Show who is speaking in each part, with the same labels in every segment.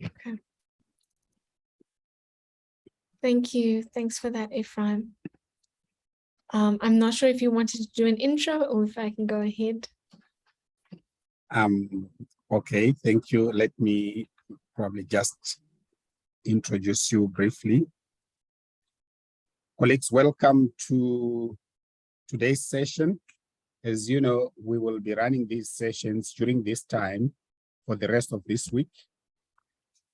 Speaker 1: Okay. Thank you. Thanks for that, Ephraim. I'm not sure if you wanted to do an intro or if I can go ahead.
Speaker 2: Okay, thank you. Let me probably just introduce you briefly. Colleagues, welcome to today's session. As you know, we will be running these sessions during this time for the rest of this week,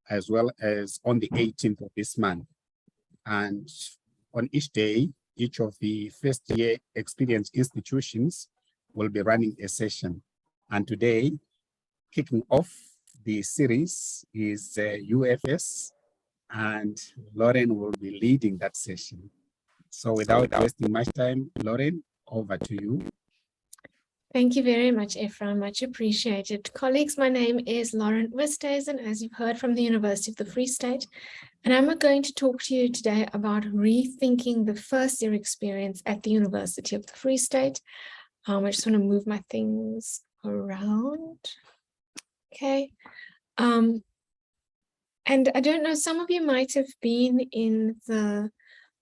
Speaker 2: as well as on the 18th of this month. And on each day, each of the first year experience institutions will be running a session. And today, kicking off the series is UFS, and Lauren will be leading that session. So without wasting much time, Lauren, over to you.
Speaker 1: Thank you very much, Ephraim. Much appreciated. Colleagues, my name is Lauren Oosthuizen, as you've heard, from the University of the Free State. And I'm going to talk to you today about rethinking the first year experience at the University of the Free State. I just want to move my things around. Okay. And I don't know, some of you might have been in the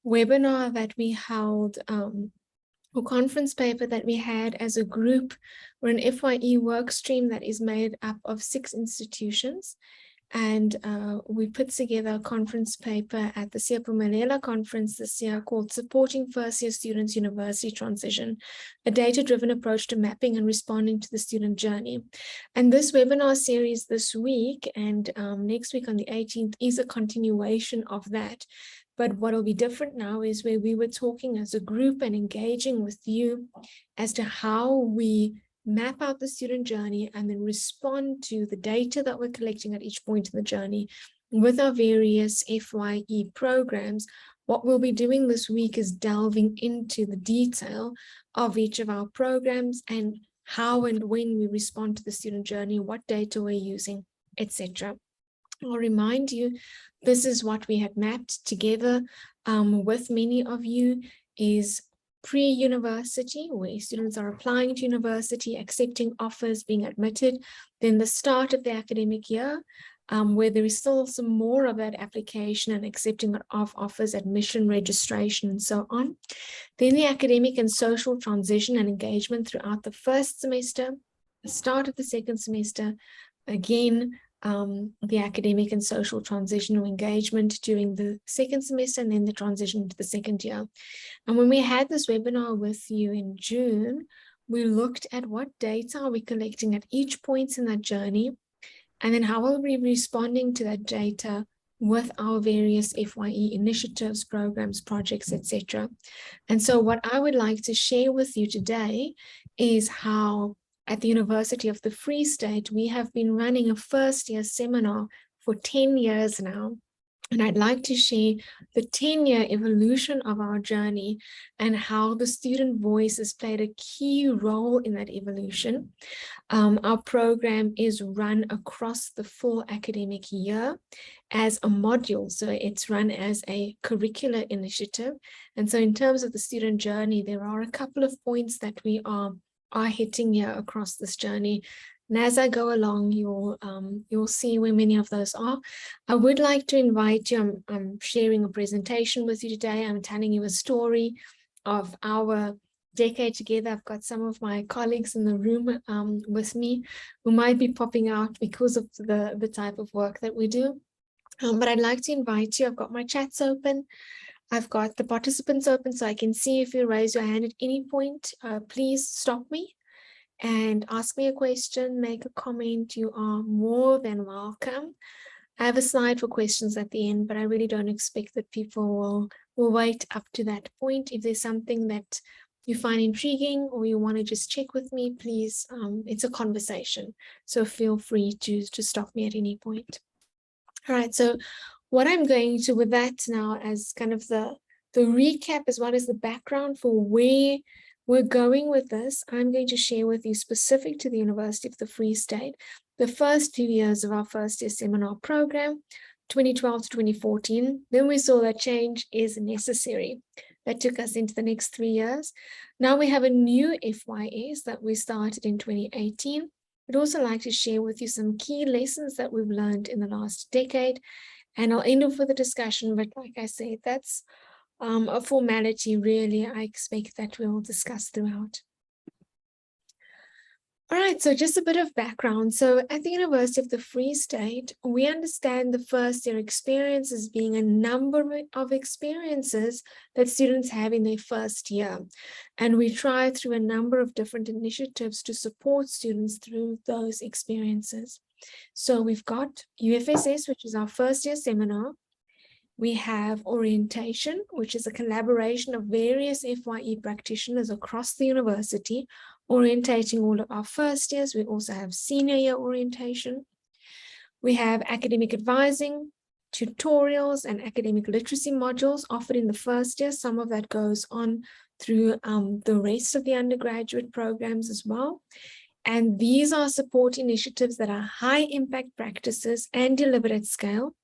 Speaker 1: webinar that we held, or conference paper that we had as a group, or an FYE work stream that is made up of 6 institutions. And we put together a conference paper at the Siyaphumelela conference this year called Supporting First Year Students University Transition, a data-driven approach to mapping and responding to the student journey. And this webinar series this week and next week on the 18th is a continuation of that. But what will be different now is where we were talking as a group and engaging with you as to how we map out the student journey and then respond to the data that we're collecting at each point in the journey with our various FYE programs. What we'll be doing this week is delving into the detail of each of our programs and how and when we respond to the student journey, what data we're using, etc. I'll remind you, this is what we had mapped together with many of you is pre-university, where students are applying to university, accepting offers, being admitted, then the start of the academic year, where there is still some more of that application and accepting of offers, admission, registration, and so on. Then the academic and social transition and engagement throughout the first semester, the start of the second semester, again, the academic and social transitional engagement during the second semester, and then the transition to the second year. And when we had this webinar with you in June, we looked at what data are we collecting at each point in that journey, and then how are we responding to that data with our various FYE initiatives, programs, projects, etc. And so what I would like to share with you today is how at the University of the Free State, we have been running a first year seminar for 10 years now. And I'd like to share the 10-year evolution of our journey and how the student voice has played a key role in that evolution. Our program is run across the full academic year as a module. So it's run as a curricular initiative. And so in terms of the student journey, there are a couple of points that we are hitting here across this journey. And as I go along, you'll see where many of those are. I would like to invite you, I'm sharing a presentation with you today. I'm telling you a story of our decade together. I've got some of my colleagues in the room with me who might be popping out because of the type of work that we do. But I'd like to invite you. I've got my chats open. I've got the participants open, so I can see if you raise your hand at any point. Please stop me and ask me a question, make a comment. You are more than welcome. I have a slide for questions at the end, but I really don't expect that people will wait up to that point. If there's something that you find intriguing or you want to just check with me, please, it's a conversation. So feel free to stop me at any point. All right, so what I'm going to with that now as kind of the recap as well as the background for where we're going with this, I'm going to share with you specific to the University of the Free State, the first few years of our first year seminar program, 2012 to 2014. Then we saw that change is necessary. That took us into the next 3 years. Now we have a new FYS that we started in 2018. I'd also like to share with you some key lessons that we've learned in the last decade, and I'll end off with a discussion, but like I said, that's a formality really. I expect that we'll discuss throughout. All right, so just a bit of background. So at the University of the Free State, we understand the first year experience as being a number of experiences that students have in their first year. And we try through a number of different initiatives to support students through those experiences. So we've got UFSS, which is our first year seminar. We have orientation, which is a collaboration of various FYE practitioners across the university, orientating all of our first years. We also have senior year orientation. We have academic advising, tutorials, and academic literacy modules offered in the first year. Some of that goes on through the rest of the undergraduate programs as well. And these are support initiatives that are high impact practices and delivered at scale.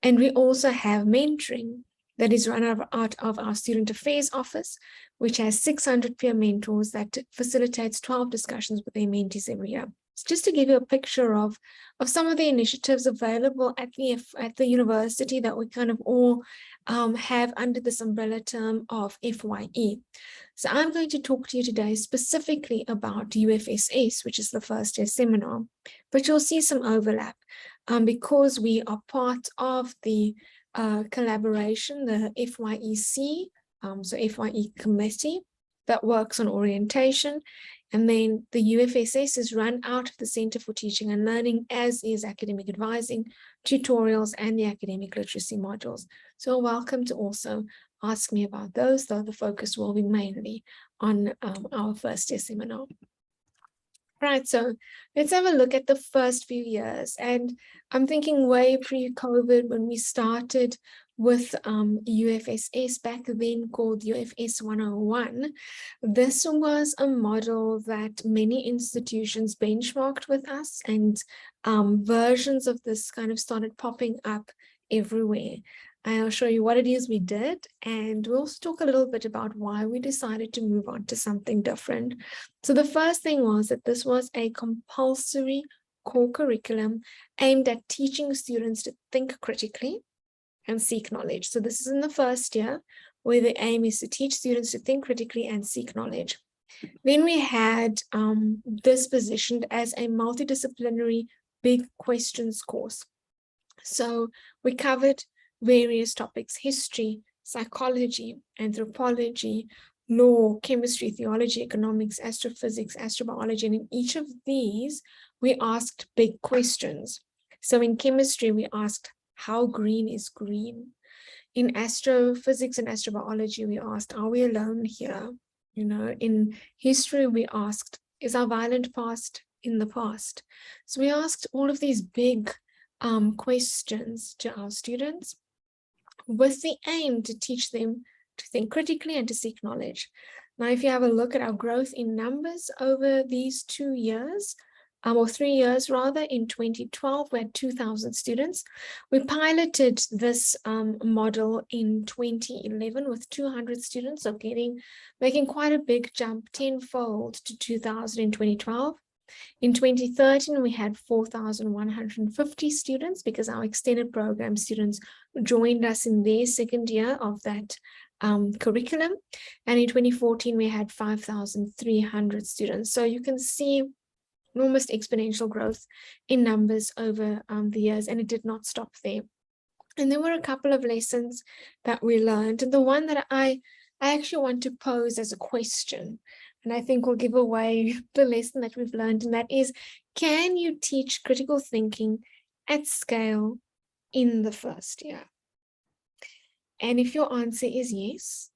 Speaker 1: And we also have mentoring that is run out of our student affairs office, which has 600 peer mentors that facilitates 12 discussions with their mentees every year. So just to give you a picture of some of the initiatives available at the university that we kind of all have under this umbrella term of FYE. So I'm going to talk to you today specifically about UFSS, which is the first year seminar, but you'll see some overlap because we are part of the collaboration, the FYEC, so FYE committee that works on orientation. And then the UFSS is run out of the Center for Teaching and Learning, as is academic advising, tutorials, and the academic literacy modules. So welcome to also ask me about those, though the focus will be mainly on our first year seminar. Right, so let's have a look at the first few years. And I'm thinking way pre-COVID when we started with UFSS, back then called UFS 101. This was a model that many institutions benchmarked with us, and versions of this kind of started popping up everywhere. I'll show you what it is we did, and we'll also talk a little bit about why we decided to move on to something different. So the first thing was that this was a compulsory core curriculum aimed at teaching students to think critically and seek knowledge. So this is in the first year, where the aim is to teach students to think critically and seek knowledge. Then we had this positioned as a multidisciplinary big questions course. So we covered various topics: history, psychology, anthropology, law, chemistry, theology, economics, astrophysics, astrobiology. And in each of these, we asked big questions. So in chemistry, we asked, how green is green? In astrophysics and astrobiology, we asked, are we alone here? You know, in history, we asked, is our violent past in the past? So we asked all of these big questions to our students, with the aim to teach them to think critically and to seek knowledge. Now, if you have a look at our growth in numbers over these 2 years, or 3 years rather, in 2012, we had 2,000 students. We piloted this model in 2011 with 200 students, so making quite a big jump, tenfold to 2,000 in 2012. In 2013, we had 4,150 students because our extended program students joined us in their second year of that curriculum. And in 2014, we had 5,300 students. So you can see almost exponential growth in numbers over the years, and it did not stop there. And there were a couple of lessons that we learned. And the one that I actually want to pose as a question, and I think will give away the lesson that we've learned, and that is, can you teach critical thinking at scale in the first year? And if your answer is yes,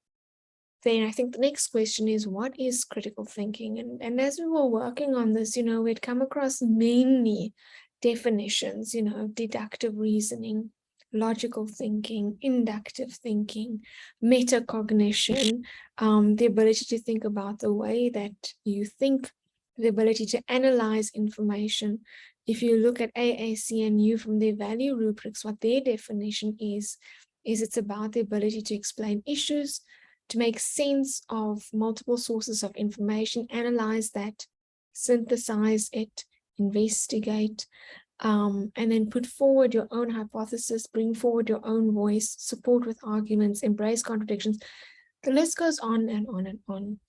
Speaker 1: then I think the next question is, what is critical thinking? And as we were working on this, we'd come across many definitions, deductive reasoning, logical thinking, inductive thinking, metacognition, the ability to think about the way that you think, the ability to analyze information. If you look at AAC&U from their value rubrics, what their definition is it's about the ability to explain issues, to make sense of multiple sources of information, analyze that, synthesize it, investigate, and then put forward your own hypothesis, bring forward your own voice, support with arguments, embrace contradictions. The list goes on and on and on.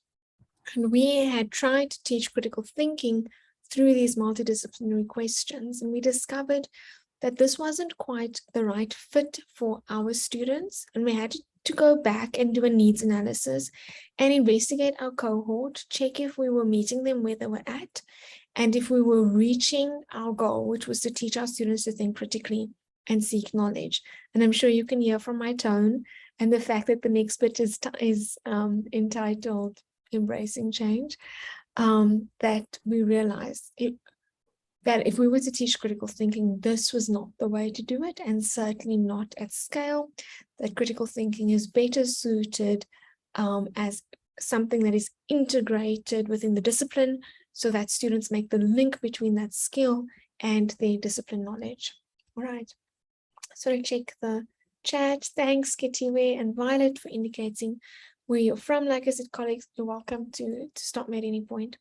Speaker 1: And we had tried to teach critical thinking through these multidisciplinary questions, and we discovered that this wasn't quite the right fit for our students, and we had to go back and do a needs analysis and investigate our cohort, check if we were meeting them where they were at, and if we were reaching our goal, which was to teach our students to think critically and seek knowledge. And I'm sure you can hear from my tone and the fact that the next bit is entitled Embracing Change, that we realized that if we were to teach critical thinking, this was not the way to do it, and certainly not at scale, that critical thinking is better suited as something that is integrated within the discipline, so that students make the link between that skill and their discipline knowledge. All right, so to check the chat, thanks Kitiwe and Violet for indicating where you're from. Like I said, colleagues, you're welcome to stop me at any point.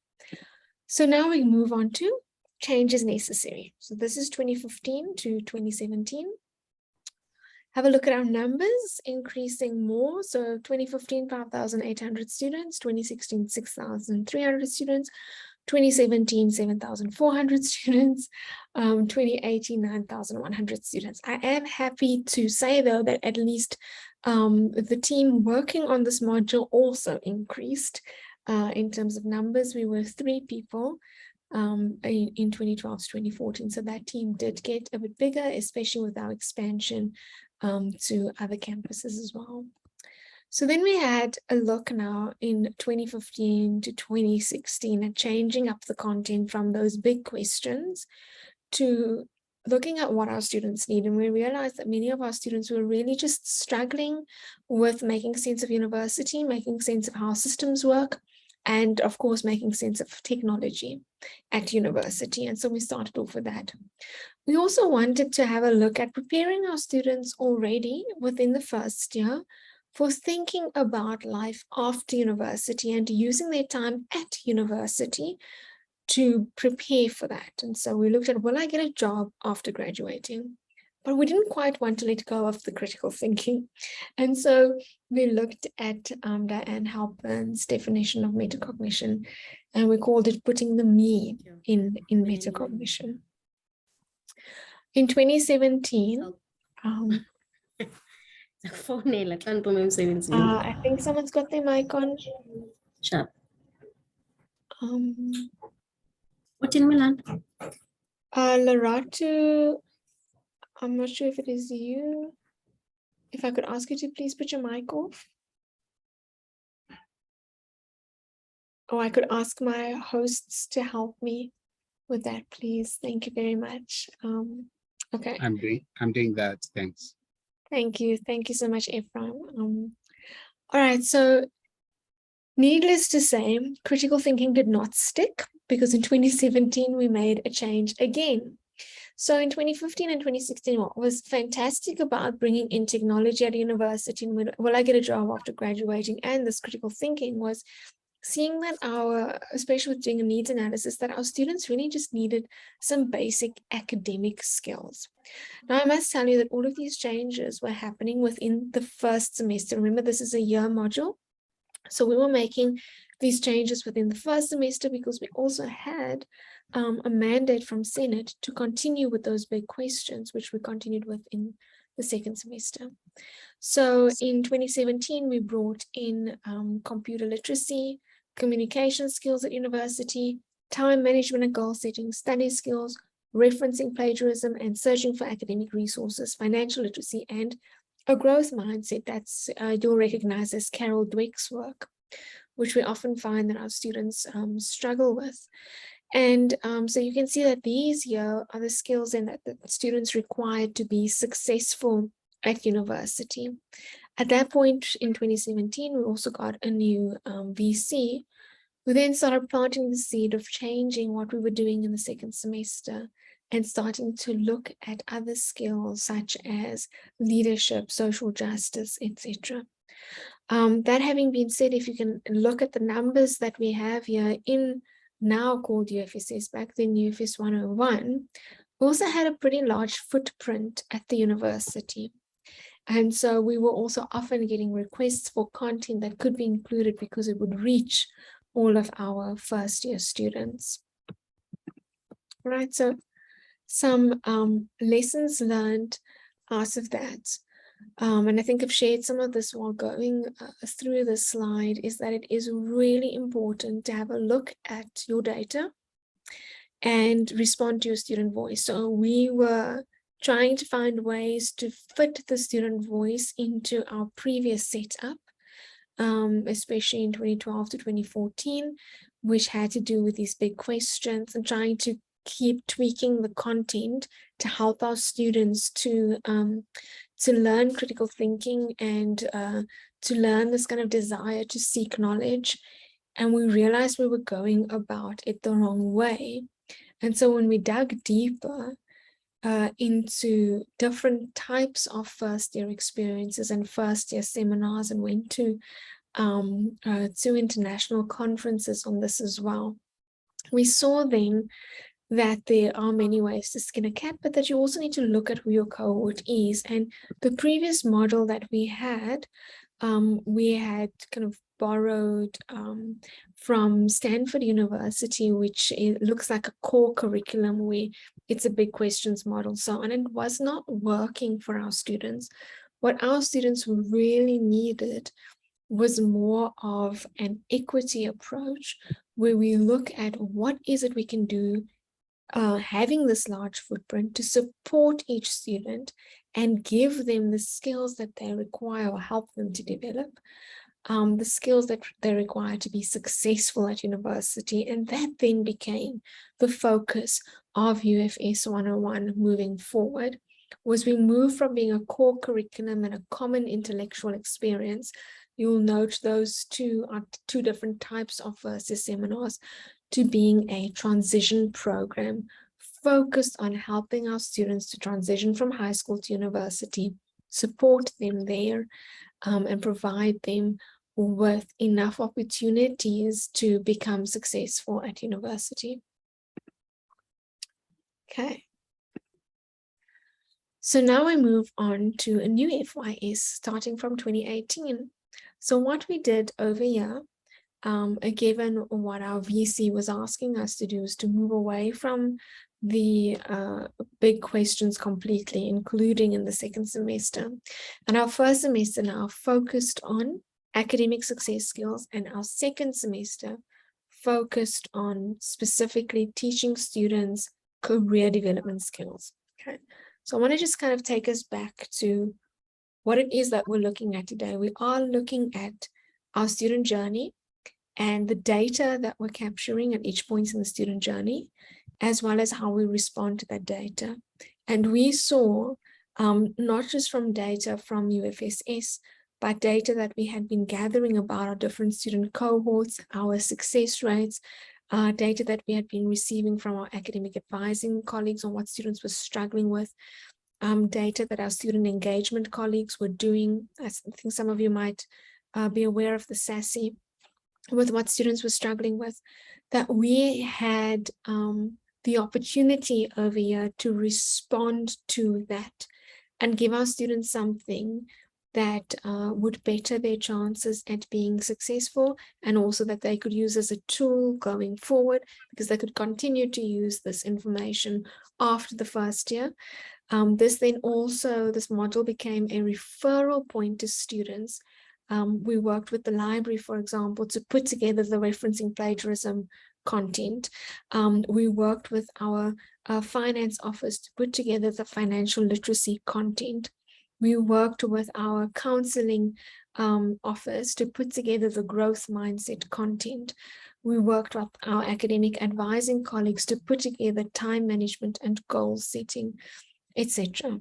Speaker 1: So now we move on to change is necessary. So this is 2015 to 2017. Have a look at our numbers, increasing more. So 2015, 5,800 students, 2016, 6,300 students, 2017, 7,400 students, 2018, 9,100 students. I am happy to say, though, that at least the team working on this module also increased in terms of numbers. We were 3 people in 2012 to 2014. So that team did get a bit bigger, especially with our expansion to other campuses as well. So then we had a look now in 2015 to 2016 at changing up the content from those big questions to looking at what our students need. And we realized that many of our students were really just struggling with making sense of university, making sense of how systems work, and of course, making sense of technology at university. And so we started off with that. We also wanted to have a look at preparing our students already within the first year for thinking about life after university and using their time at university to prepare for that. And so we looked at, will I get a job after graduating? But we didn't quite want to let go of the critical thinking. And so we looked at Diane Halpern's definition of metacognition, and we called it putting the me in metacognition. In 2017, I think someone's got their mic on.
Speaker 3: Sure. What in Milan?
Speaker 1: Laratu, I'm not sure if it is you. If I could ask you to please put your mic off. Or I could ask my hosts to help me with that, please. Thank you very much. Okay.
Speaker 2: I'm doing that. Thanks.
Speaker 1: Thank you. Thank you so much, Ephraim. All right. So needless to say, critical thinking did not stick because in 2017, we made a change again. So in 2015 and 2016, what was fantastic about bringing in technology at university and will I get a job after graduating and this critical thinking was seeing that especially with doing a needs analysis, that our students really just needed some basic academic skills. Now, I must tell you that all of these changes were happening within the first semester. Remember, this is a year module. So we were making these changes within the first semester because we also had a mandate from Senate to continue with those big questions, which we continued with in the second semester. So in 2017, we brought in computer literacy, communication skills at university, time management and goal setting, study skills, referencing plagiarism and searching for academic resources, financial literacy, and a growth mindset. That's you'll recognize as Carol Dweck's work, which we often find that our students struggle with. And so you can see that these here are the skills that the students required to be successful at university. At that point in 2017, we also got a new VC, who then started planting the seed of changing what we were doing in the second semester and starting to look at other skills such as leadership, social justice, etc. That having been said, if you can look at the numbers that we have here in now called UFSS, back then UFS 101, also had a pretty large footprint at the university. And so we were also often getting requests for content that could be included because it would reach all of our first year students. Right, so some lessons learned out of that. And I think I've shared some of this while going through this slide, is that it is really important to have a look at your data and respond to your student voice. So we were trying to find ways to fit the student voice into our previous setup, especially in 2012 to 2014, which had to do with these big questions, and trying to keep tweaking the content to help our students to learn critical thinking and to learn this kind of desire to seek knowledge. And we realized we were going about it the wrong way. And so when we dug deeper into different types of first year experiences and first year seminars, and went to international conferences on this as well, we saw then that there are many ways to skin a cat, but that you also need to look at who your cohort is. And the previous model that we had kind of borrowed from Stanford University, which looks like a core curriculum where it's a big questions model. So, and it was not working for our students. What our students really needed was more of an equity approach, where we look at what is it we can do, having this large footprint, to support each student and give them the skills that they require, or help them to develop the skills that they require to be successful at university. And that then became the focus of UFS 101 moving forward, was we moved from being a core curriculum and a common intellectual experience. You'll note those two are two different types of first year seminars, to being a transition program focused on helping our students to transition from high school to university, support them there, and provide them with enough opportunities to become successful at university. Okay. So now I move on to a new FYS starting from 2018. So what we did over here, given what our VC was asking us to do, is to move away from the big questions completely, including in the second semester. And our first semester now focused on academic success skills, and our second semester focused on specifically teaching students career development skills. Okay, so I want to just kind of take us back to what it is that we're looking at today. We are looking at our student journey and the data that we're capturing at each point in the student journey, as well as how we respond to that data. And we saw not just from data from UFSS, but data that we had been gathering about our different student cohorts, our success rates, data that we had been receiving from our academic advising colleagues on what students were struggling with, data that our student engagement colleagues were doing. I think some of you might be aware of the SASE, with what students were struggling with, that we had the opportunity over here to respond to that and give our students something that would better their chances at being successful, and also that they could use as a tool going forward, because they could continue to use this information after the first year. This module became a referral point to students. We worked with the library, for example, to put together the referencing plagiarism content. We worked with our finance office to put together the financial literacy content. We worked with our counseling office to put together the growth mindset content. We worked with our academic advising colleagues to put together time management and goal setting, etc.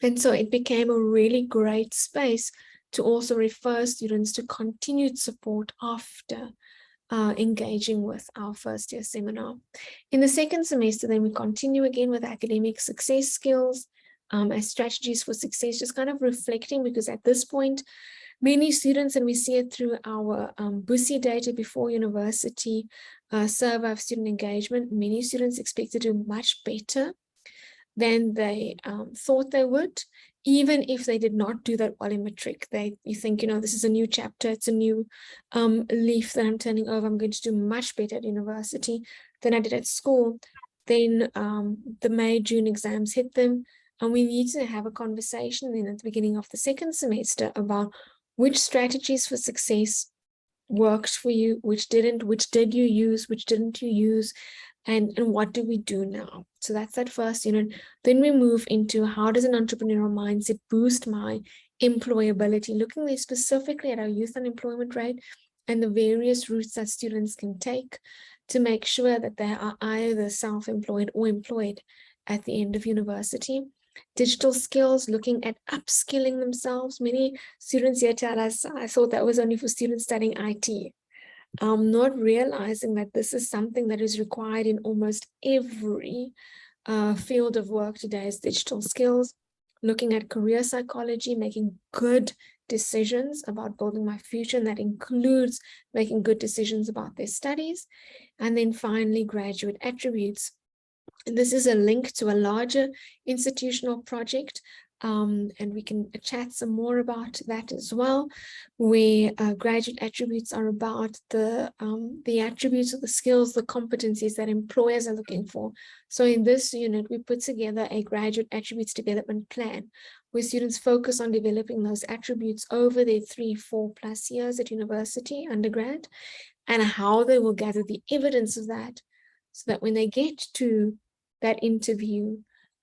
Speaker 1: And so it became a really great space to also refer students to continued support after engaging with our first year seminar. In the second semester, then we continue again with academic success skills, as strategies for success, just kind of reflecting, because at this point, Many students, and we see it through our BUSI data before university survey of student engagement, many students expect to do much better than they thought they would, even if they did not do that well in matric. You think, this is a new chapter, it's a new leaf that I'm turning over, I'm going to do much better at university than I did at school. Then the May, June exams hit them, and we need to have a conversation then at the beginning of the second semester about which strategies for success worked for you, which didn't, which did you use, which didn't you use, and what do we do now? So that's that first unit. Then we move into how does an entrepreneurial mindset boost my employability, looking there specifically at our youth unemployment rate and the various routes that students can take to make sure that they are either self-employed or employed at the end of university. Digital skills, looking at upskilling themselves. Many students here tell us, I thought that was only for students studying IT. Not realizing that this is something that is required in almost every field of work today is digital skills, looking at career psychology, making good decisions about building my future, and that includes making good decisions about their studies. And then finally, graduate attributes. And this is a link to a larger institutional project, and we can chat some more about that as well, where graduate attributes are about the attributes of the skills, the competencies that employers are looking for. So in this unit, we put together a graduate attributes development plan, where students focus on developing those attributes over their 3-4+ years at university, undergrad, and how they will gather the evidence of that, so that when they get to that interview,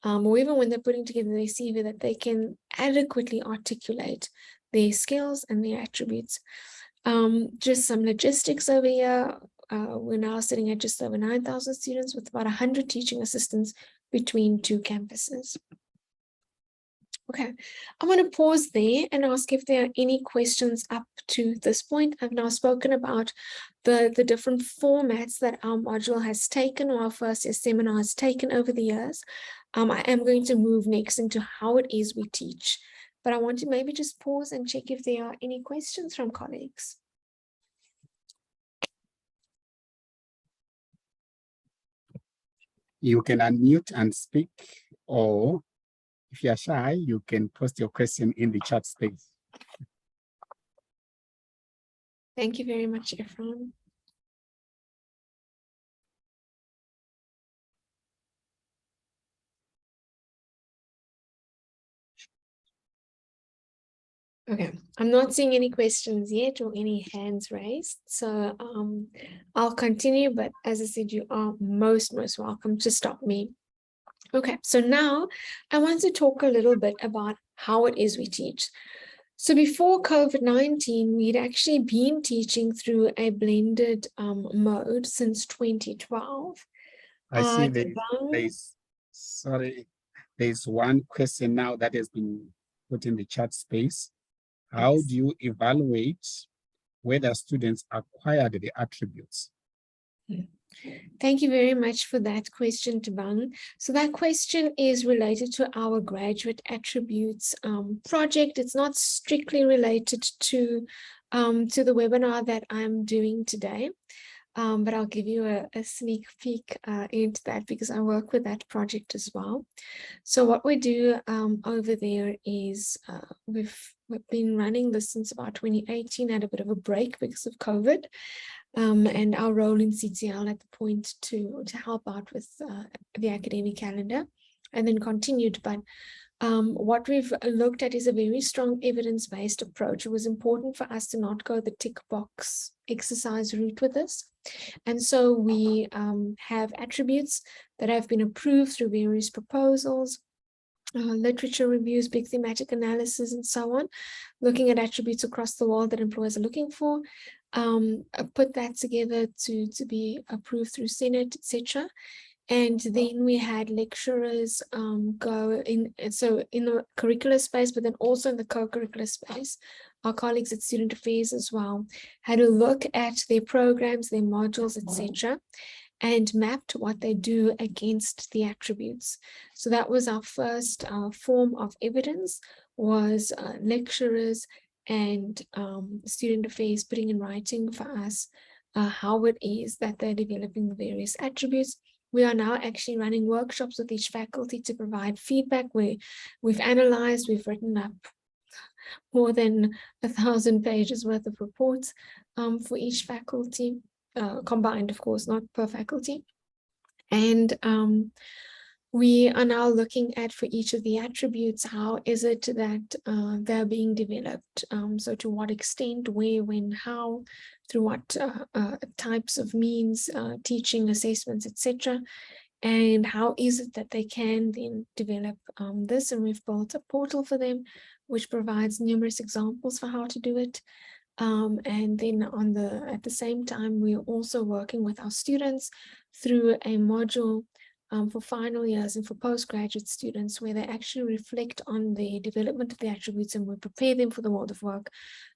Speaker 1: or even when they're putting together their CV, that they can adequately articulate their skills and their attributes. Just some logistics over here. We're now sitting at just over 9,000 students with about 100 teaching assistants between 2 campuses. Okay, I'm going to pause there and ask if there are any questions up to this point. I've now spoken about the different formats that our module has taken, or our first year seminar has taken over the years. I am going to move next into how it is we teach, but I want to maybe just pause and check if there are any questions from colleagues.
Speaker 2: You can unmute and speak, or if you are shy, you can post your question in the chat space.
Speaker 1: Thank you very much, Ephraim. Okay, I'm not seeing any questions yet or any hands raised, so I'll continue, but as I said, you are most welcome to stop me. Okay, so now I want to talk a little bit about how it is we teach. So before COVID-19, we'd actually been teaching through a blended mode since 2012.
Speaker 2: I see there's one question now that has been put in the chat space. How do you evaluate whether students acquired the attributes?
Speaker 1: Thank you very much for that question, Tabang. So that question is related to our graduate attributes project. It's not strictly related to the webinar that I'm doing today, but I'll give you a sneak peek into that because I work with that project as well. So what we do over there is we've been running this since about 2018, had a bit of a break because of COVID. And our role in CTL at the point to help out with the academic calendar, and then continued. But what we've looked at is a very strong evidence-based approach. It was important for us to not go the tick box exercise route with this. And so we have attributes that have been approved through various proposals, literature reviews, big thematic analysis, and so on, looking at attributes across the world that employers are looking for, put that together to be approved through Senate, etc. And then we had lecturers go in, so in the curricular space, but then also in the co-curricular space, our colleagues at Student Affairs as well had a look at their programs, their modules, etc., and mapped what they do against the attributes. So that was our first form of evidence, was lecturers and student affairs putting in writing for us how it is that they're developing the various attributes. We are now actually running workshops with each faculty to provide feedback where we've analyzed, we've written up more than 1,000 pages worth of reports for each faculty, combined, of course, not per faculty. And we are now looking at, for each of the attributes, how is it that they're being developed? So to what extent, where, when, how, through what types of means, teaching, assessments, etc. And how is it that they can then develop this? And we've built a portal for them, which provides numerous examples for how to do it. And then at the same time, we're also working with our students through a module for final years and for postgraduate students, where they actually reflect on the development of the attributes, and we prepare them for the world of work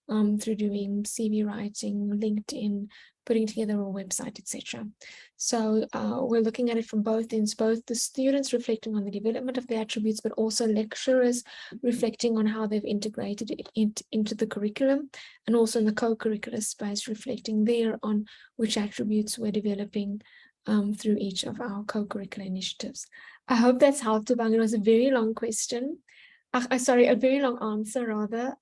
Speaker 1: through doing CV writing, LinkedIn, putting together a website, etc. So we're looking at it from both ends, both the students reflecting on the development of the attributes, but also lecturers reflecting on how they've integrated it into the curriculum, and also in the co-curricular space, reflecting there on which attributes we're developing through each of our co-curricular initiatives. I hope that's helped, Bang. It was a very long question. Sorry, a very long answer rather,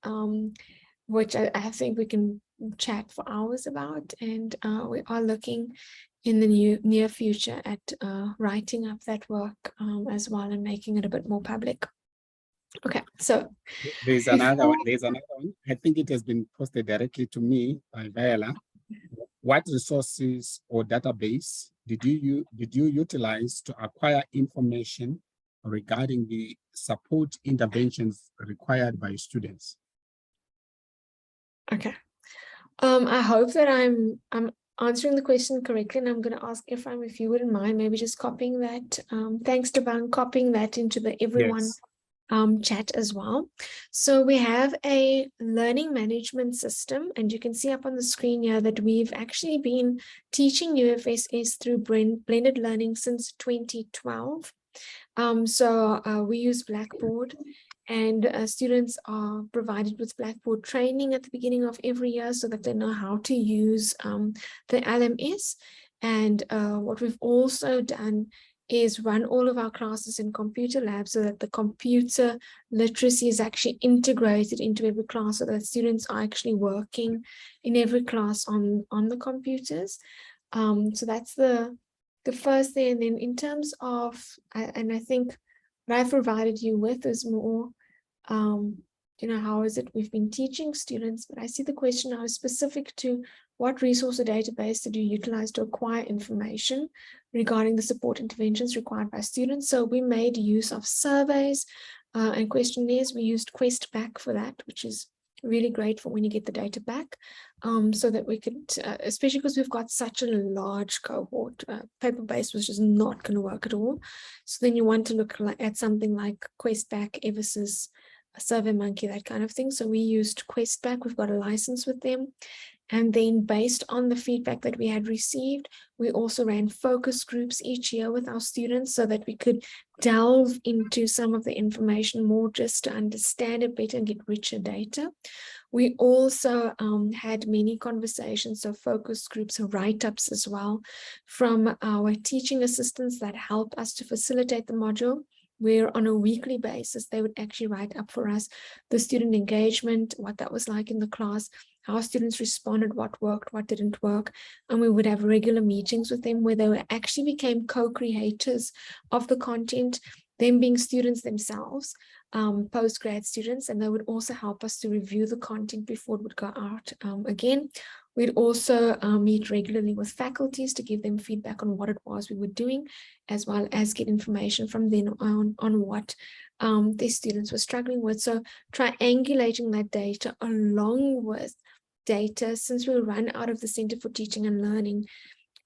Speaker 1: which I think we can chat for hours about. And we are looking in the near future at writing up that work as well and making it a bit more public. Okay, so
Speaker 2: there's another one. There's another one. I think it has been posted directly to me by Viola. What resources or database did you utilize to acquire information regarding the support interventions required by students?
Speaker 1: Okay. I hope that I'm answering the question correctly, and I'm going to ask Ephraim if you wouldn't mind maybe just copying that. Thanks to Bang, copying that into the everyone chat as well. So we have a learning management system, and you can see up on the screen here that we've actually been teaching UFSS through blended learning since 2012. So we use Blackboard, and students are provided with Blackboard training at the beginning of every year so that they know how to use the LMS. And what we've also done is run all of our classes in computer labs so that the computer literacy is actually integrated into every class, so that students are actually working in every class on the computers. So that's the first thing. And then in terms of, and I think what I've provided you with is more, how is it we've been teaching students, but I see the question now is specific to what resource or database did you utilize to acquire information regarding the support interventions required by students. So we made use of surveys and questionnaires. We used QuestBack for that, which is really great for when you get the data back, so that we could, especially because we've got such a large cohort, paper-based was just not going to work at all. So then you want to look at something like QuestBack, Eversys, SurveyMonkey, that kind of thing. So we used QuestBack. We've got a license with them. And then based on the feedback that we had received, we also ran focus groups each year with our students so that we could delve into some of the information more, just to understand it better and get richer data. We also had many conversations, so focus groups, write-ups as well, from our teaching assistants that help us to facilitate the module, where on a weekly basis, they would actually write up for us the student engagement, what that was like in the class, how students responded, what worked, what didn't work. And we would have regular meetings with them where they actually became co-creators of the content, them being students themselves, post-grad students, and they would also help us to review the content before it would go out again. We'd also meet regularly with faculties to give them feedback on what it was we were doing, as well as get information from them on what their students were struggling with. So triangulating that data along with data, since we run out of the Center for Teaching and Learning,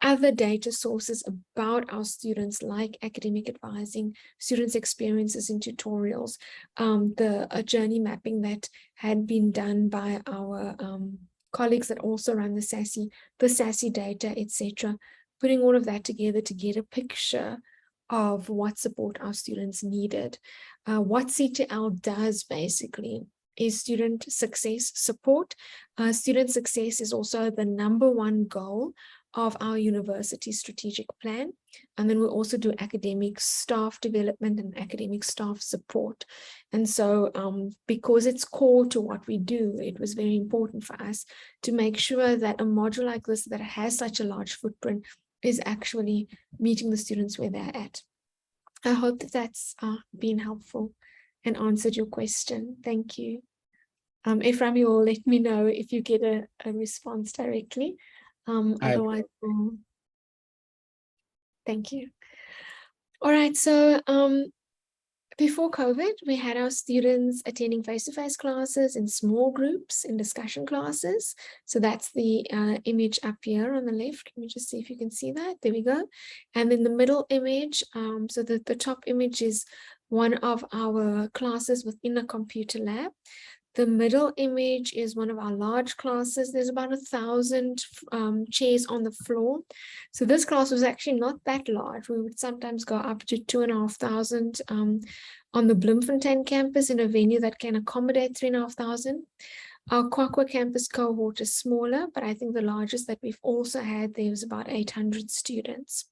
Speaker 1: other data sources about our students, like academic advising, students' experiences in tutorials, the journey mapping that had been done by our colleagues that also run the SASSI data, etc. Putting all of that together to get a picture of what support our students needed. What CTL does basically is student success support. Student success is also the #1 goal of our university strategic plan. And then we also do academic staff development and academic staff support. And so because it's core to what we do, it was very important for us to make sure that a module like this that has such a large footprint is actually meeting the students where they're at. I hope that that's been helpful and answered your question. Thank you. Ephraim, you will let me know if you get a response directly. Otherwise, thank you. All right, so before COVID, we had our students attending face-to-face classes in small groups, in discussion classes. So that's the image up here on the left. Let me just see if you can see that. There we go. And then the middle image, so the top image is one of our classes within a computer lab. The middle image is one of our large classes. There's about 1,000 chairs on the floor. So this class was actually not that large. We would sometimes go up to 2,500 on the Bloemfontein campus in a venue that can accommodate 3,500. Our Kwakwa campus cohort is smaller, but I think the largest that we've also had, there was about 800 students.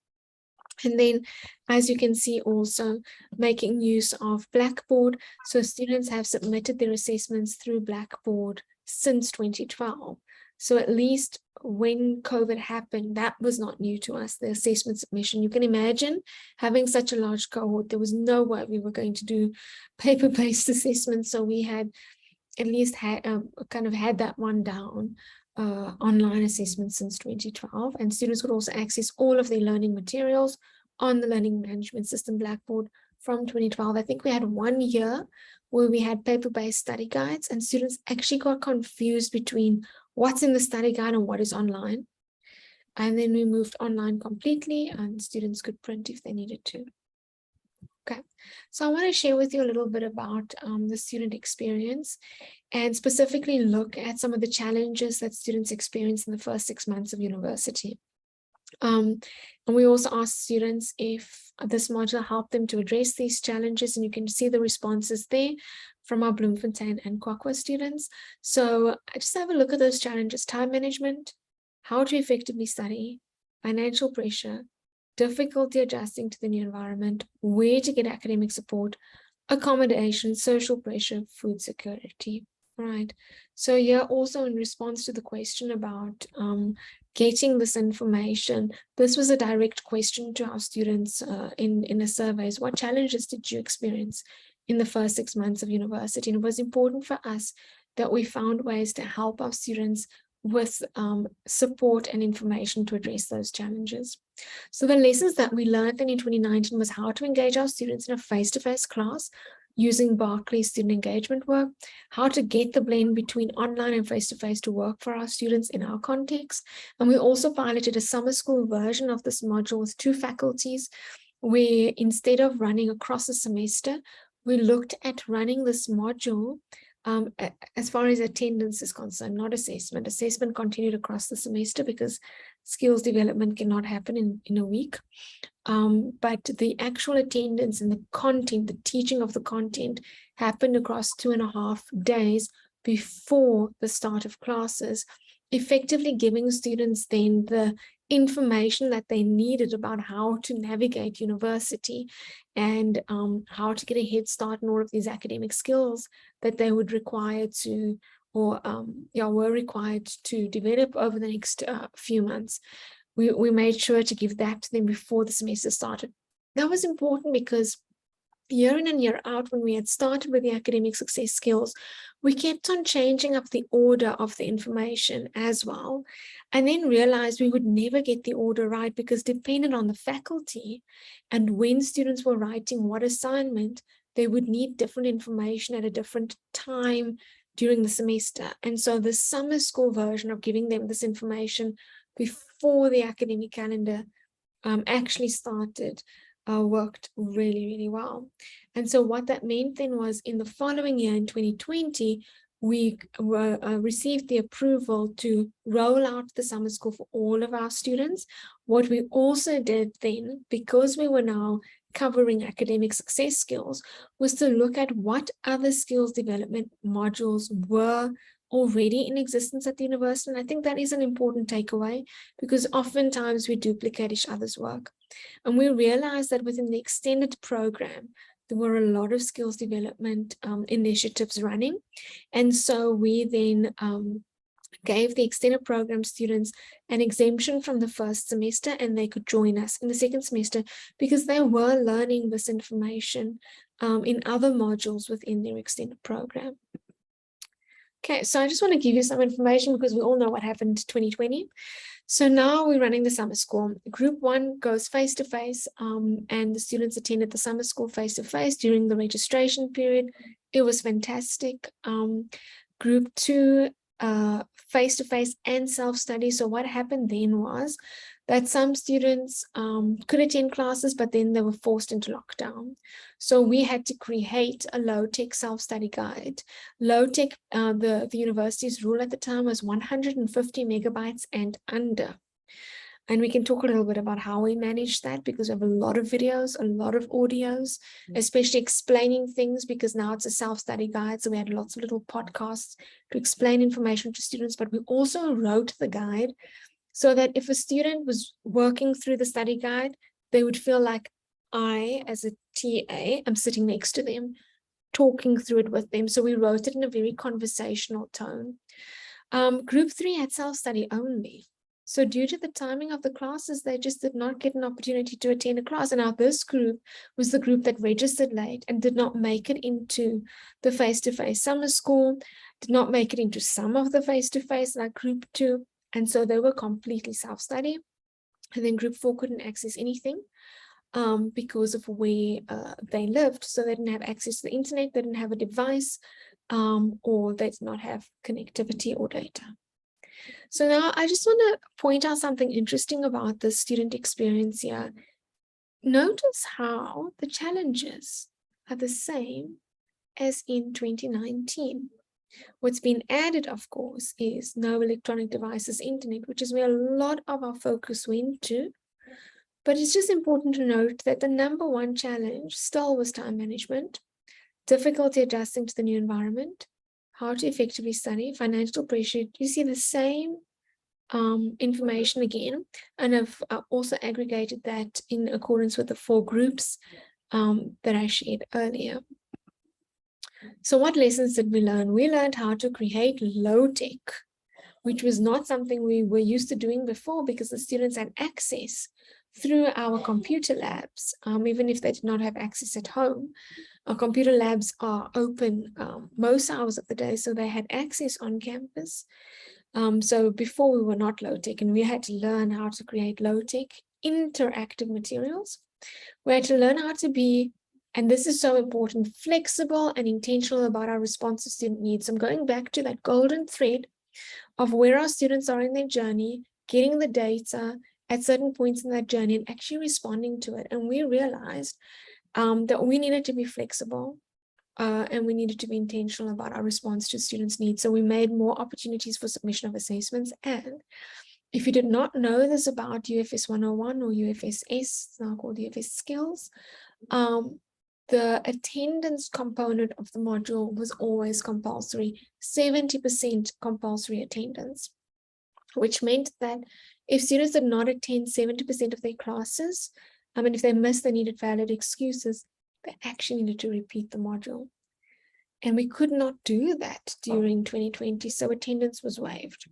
Speaker 1: And then, as you can see, also making use of Blackboard. So students have submitted their assessments through Blackboard since 2012. So at least when COVID happened, that was not new to us, the assessment submission. You can imagine having such a large cohort, there was no way we were going to do paper-based assessments. So we had at least had that one down. Online assessment since 2012, and students could also access all of their learning materials on the learning management system Blackboard from 2012. I think we had 1 year where we had paper-based study guides, and students actually got confused between what's in the study guide and what is online. And then we moved online completely, and students could print if they needed to. Okay, so I want to share with you a little bit about the student experience and specifically look at some of the challenges that students experience in the first 6 months of university. And we also asked students if this module helped them to address these challenges, and you can see the responses there from our Bloemfontein and Kwakwa students. So just have a look at those challenges: time management, how to effectively study, financial pressure, difficulty adjusting to the new environment, where to get academic support, accommodation, social pressure, food security. Right. So yeah, also in response to the question about getting this information, this was a direct question to our students in a survey. What challenges did you experience in the first 6 months of university? And it was important for us that we found ways to help our students with support and information to address those challenges. So the lessons that we learned then in 2019 was how to engage our students in a face-to-face class using Barclay's student engagement work, how to get the blend between online and face-to-face to work for our students in our context. And we also piloted a summer school version of this module with 2 faculties, where instead of running across a semester, we looked at running this module as far as attendance is concerned, not assessment. Assessment continued across the semester because skills development cannot happen in a week. But the actual attendance and the content, the teaching of the content happened across 2.5 days before the start of classes, effectively giving students then the information that they needed about how to navigate university and how to get a head start in all of these academic skills that they would require to, or were required to develop over the next few months. We made sure to give that to them before the semester started. That was important because year in and year out, when we had started with the academic success skills, we kept on changing up the order of the information as well, and then realized we would never get the order right because depending on the faculty and when students were writing what assignment, they would need different information at a different time during the semester. And so the summer school version of giving them this information before the academic calendar actually started worked really, really well. And so what that meant then was in the following year, in 2020, we received the approval to roll out the summer school for all of our students. What we also did then, because we were now covering academic success skills, was to look at what other skills development modules were already in existence at the university. And I think that is an important takeaway, because oftentimes we duplicate each other's work. And we realized that within the extended program, there were a lot of skills development initiatives running. And so we then gave the extended program students an exemption from the first semester, and they could join us in the second semester because they were learning this information in other modules within their extended program. Okay, so I just want to give you some information because we all know what happened in 2020. So now we're running the summer school. Group 1 goes face-to-face, and the students attended the summer school face-to-face during the registration period. It was fantastic. Group 2, face-to-face and self-study. So what happened then was that some students could attend classes, but then they were forced into lockdown. So we had to create a low-tech self-study guide. Low-tech, the university's rule at the time was 150 megabytes and under. And we can talk a little bit about how we manage that, because we have a lot of videos, a lot of audios, especially explaining things, because now it's a self-study guide. So we had lots of little podcasts to explain information to students, but we also wrote the guide so that if a student was working through the study guide, they would feel like I, as a TA, am sitting next to them, talking through it with them. So we wrote it in a very conversational tone. Group 3 had self-study only. So due to the timing of the classes, they just did not get an opportunity to attend a class. And now this group was the group that registered late and did not make it into the face-to-face summer school, did not make it into some of the face-to-face like group 2. And so they were completely self-study. And then group 4 couldn't access anything because of where they lived. So they didn't have access to the internet, they didn't have a device, or they did not have connectivity or data. So now I just want to point out something interesting about the student experience here. Notice how the challenges are the same as in 2019. What's been added, of course, is no electronic devices, internet, which is where a lot of our focus went to. But it's just important to note that the number one challenge still was time management, difficulty adjusting to the new environment, how to effectively study, financial pressure. You see the same information again, and I've also aggregated that in accordance with the 4 groups that I shared earlier. So what lessons did we learn? We learned how to create low tech, which was not something we were used to doing before, because the students had access through our computer labs, even if they did not have access at home. Our computer labs are open most hours of the day, so they had access on campus. So before we were not low-tech, and we had to learn how to create low-tech interactive materials. We had to learn how to be, and this is so important, flexible and intentional about our response to student needs. I'm going back to that golden thread of where our students are in their journey, getting the data at certain points in that journey and actually responding to it. And we realized that we needed to be flexible and we needed to be intentional about our response to students' needs. So we made more opportunities for submission of assessments. And if you did not know this about UFS 101 or UFSS, it's now called UFS Skills, the attendance component of the module was always compulsory, 70% compulsory attendance, which meant that if students did not attend 70% of their classes, and if they missed, they needed valid excuses, they actually needed to repeat the module. And we could not do that during 2020, so attendance was waived.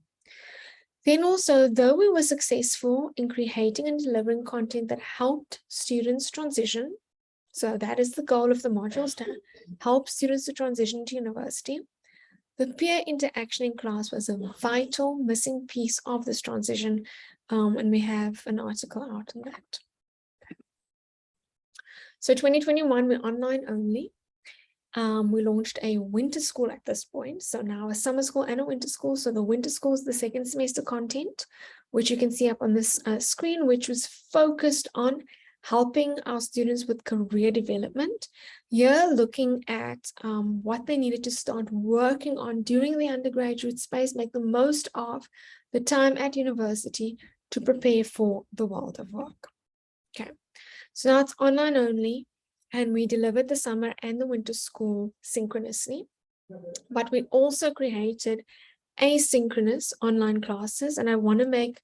Speaker 1: Then also, though we were successful in creating and delivering content that helped students transition, so that is the goal of the modules, to help students to transition to university, the peer interaction in class was a vital missing piece of this transition, and we have an article out on that. So 2021, we're online only. We launched a winter school at this point. So now a summer school and a winter school. So the winter school is the second semester content, which you can see up on this screen, which was focused on helping our students with career development. Here, looking at what they needed to start working on during the undergraduate space, make the most of the time at university to prepare for the world of work. Okay, So now it's online only, and we delivered the summer and the winter school synchronously. But we also created asynchronous online classes, and I want to make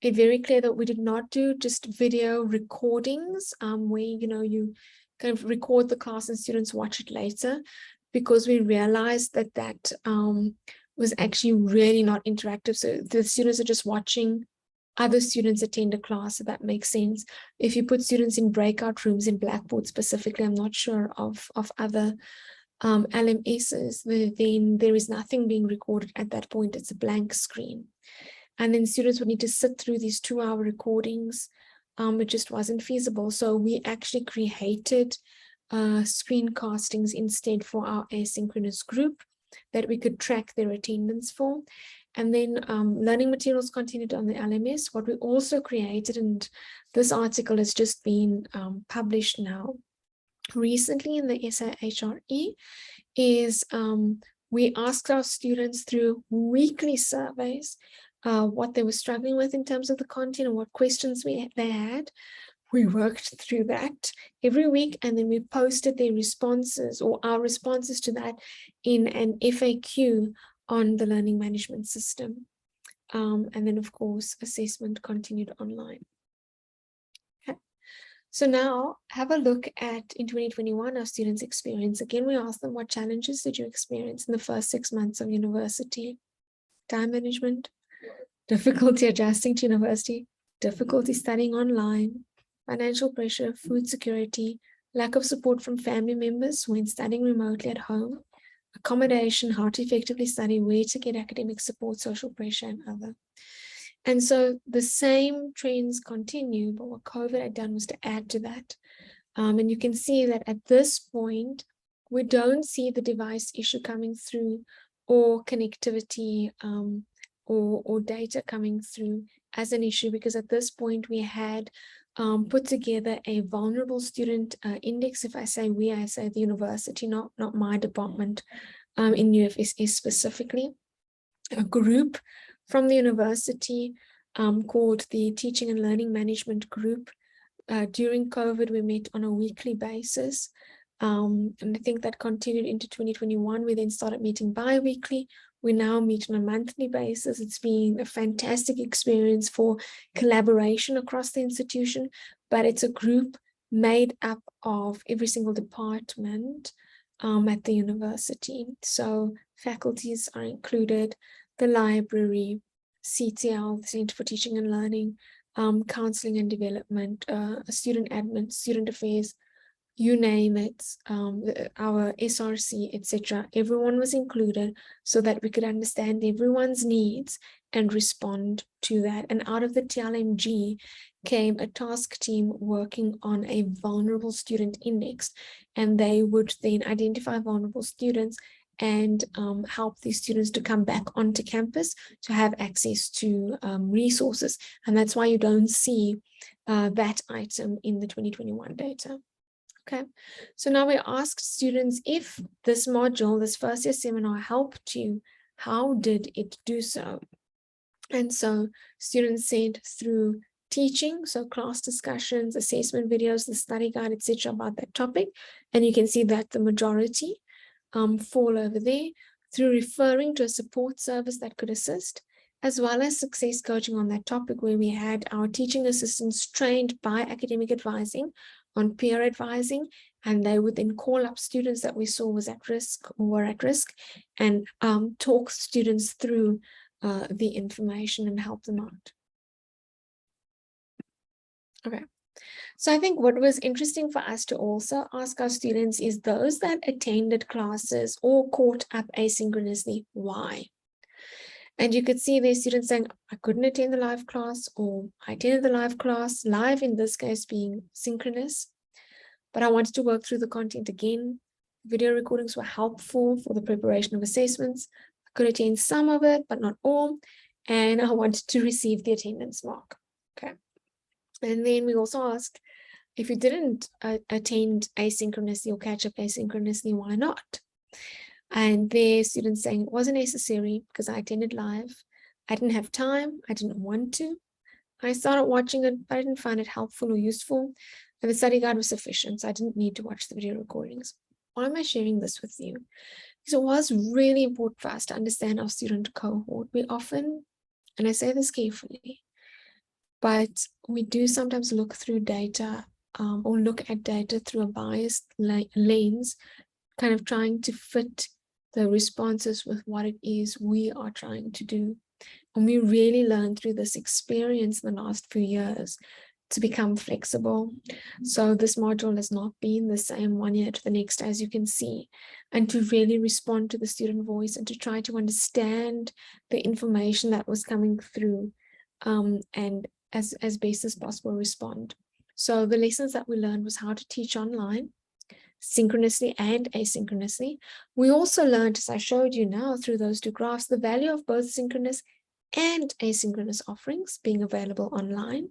Speaker 1: it very clear that we did not do just video recordings where you kind of record the class and students watch it later, because we realized that was actually really not interactive. So the students are just watching other students attend a class, so that makes sense. If you put students in breakout rooms in Blackboard specifically, I'm not sure of other LMSs, then there is nothing being recorded at that point. It's a blank screen. And then students would need to sit through these 2-hour recordings. It just wasn't feasible. So we actually created screencastings instead for our asynchronous group that we could track their attendance for. And then learning materials continued on the LMS. What we also created, and this article has just been published now recently in the SAHRE, is we asked our students through weekly surveys what they were struggling with in terms of the content and what questions they had. We worked through that every week, and then we posted their responses or our responses to that in an FAQ on the learning management system. And then, of course, assessment continued online. Okay. So now have a look at, in 2021, our students' experience. Again, we asked them, what challenges did you experience in the first 6 months of university? Time management, difficulty adjusting to university, difficulty studying online, financial pressure, food security, lack of support from family members when studying remotely at home, accommodation, how to effectively study, where to get academic support, social pressure, and other. And so the same trends continue, but what COVID had done was to add to that. And you can see that at this point, we don't see the device issue coming through, or connectivity or data coming through as an issue, because at this point we had put together a vulnerable student index. If I say we, I say the university, not my department in UFSS specifically, a group from the university called the Teaching and Learning Management Group. During COVID, we met on a weekly basis. And I think that continued into 2021. We then started meeting bi-weekly. We now meet on a monthly basis. It's been a fantastic experience for collaboration across the institution, but it's a group made up of every single department at the university. So faculties are included, the library, CTL, the Center for Teaching and Learning, counseling and development, student admin, student affairs, you name it, our SRC, etc. Everyone was included so that we could understand everyone's needs and respond to that. And out of the TLMG came a task team working on a vulnerable student index, and they would then identify vulnerable students and help these students to come back onto campus to have access to resources. And that's why you don't see that item in the 2021 data. Okay, so now we asked students, if this module, this first year seminar helped you, how did it do so? And so students said through teaching, so class discussions, assessment videos, the study guide, etc. about that topic. And you can see that the majority fall over there, through referring to a support service that could assist, as well as success coaching on that topic, where we had our teaching assistants trained by academic advising on peer advising, and they would then call up students that we saw was at risk or were at risk, and talk students through the information and help them out. Okay. So I think what was interesting for us to also ask our students is those that attended classes or caught up asynchronously, why? And you could see their students saying, I couldn't attend the live class, or I attended the live class, live in this case being synchronous, but I wanted to work through the content again. Video recordings were helpful for the preparation of assessments. I could attend some of it, but not all. And I wanted to receive the attendance mark. Okay. And then we also asked, if you didn't attend asynchronously or catch up asynchronously, why not? And their students saying it wasn't necessary because I attended live. I didn't have time. I didn't want to. I started watching it, but I didn't find it helpful or useful. and the study guide was sufficient, so I didn't need to watch the video recordings. Why am I sharing this with you? Because it was really important for us to understand our student cohort. We often, and I say this carefully, but we do sometimes look through data or look at data through a biased lens, kind of trying to fit the responses with what it is we are trying to do. And we really learned through this experience in the last few years to become flexible. So this module has not been the same one year to the next, as you can see, and to really respond to the student voice and to try to understand the information that was coming through and as best as possible respond. So the lessons that we learned was how to teach online, synchronously and asynchronously. We also learned, as I showed you now through those two graphs, the value of both synchronous and asynchronous offerings being available online,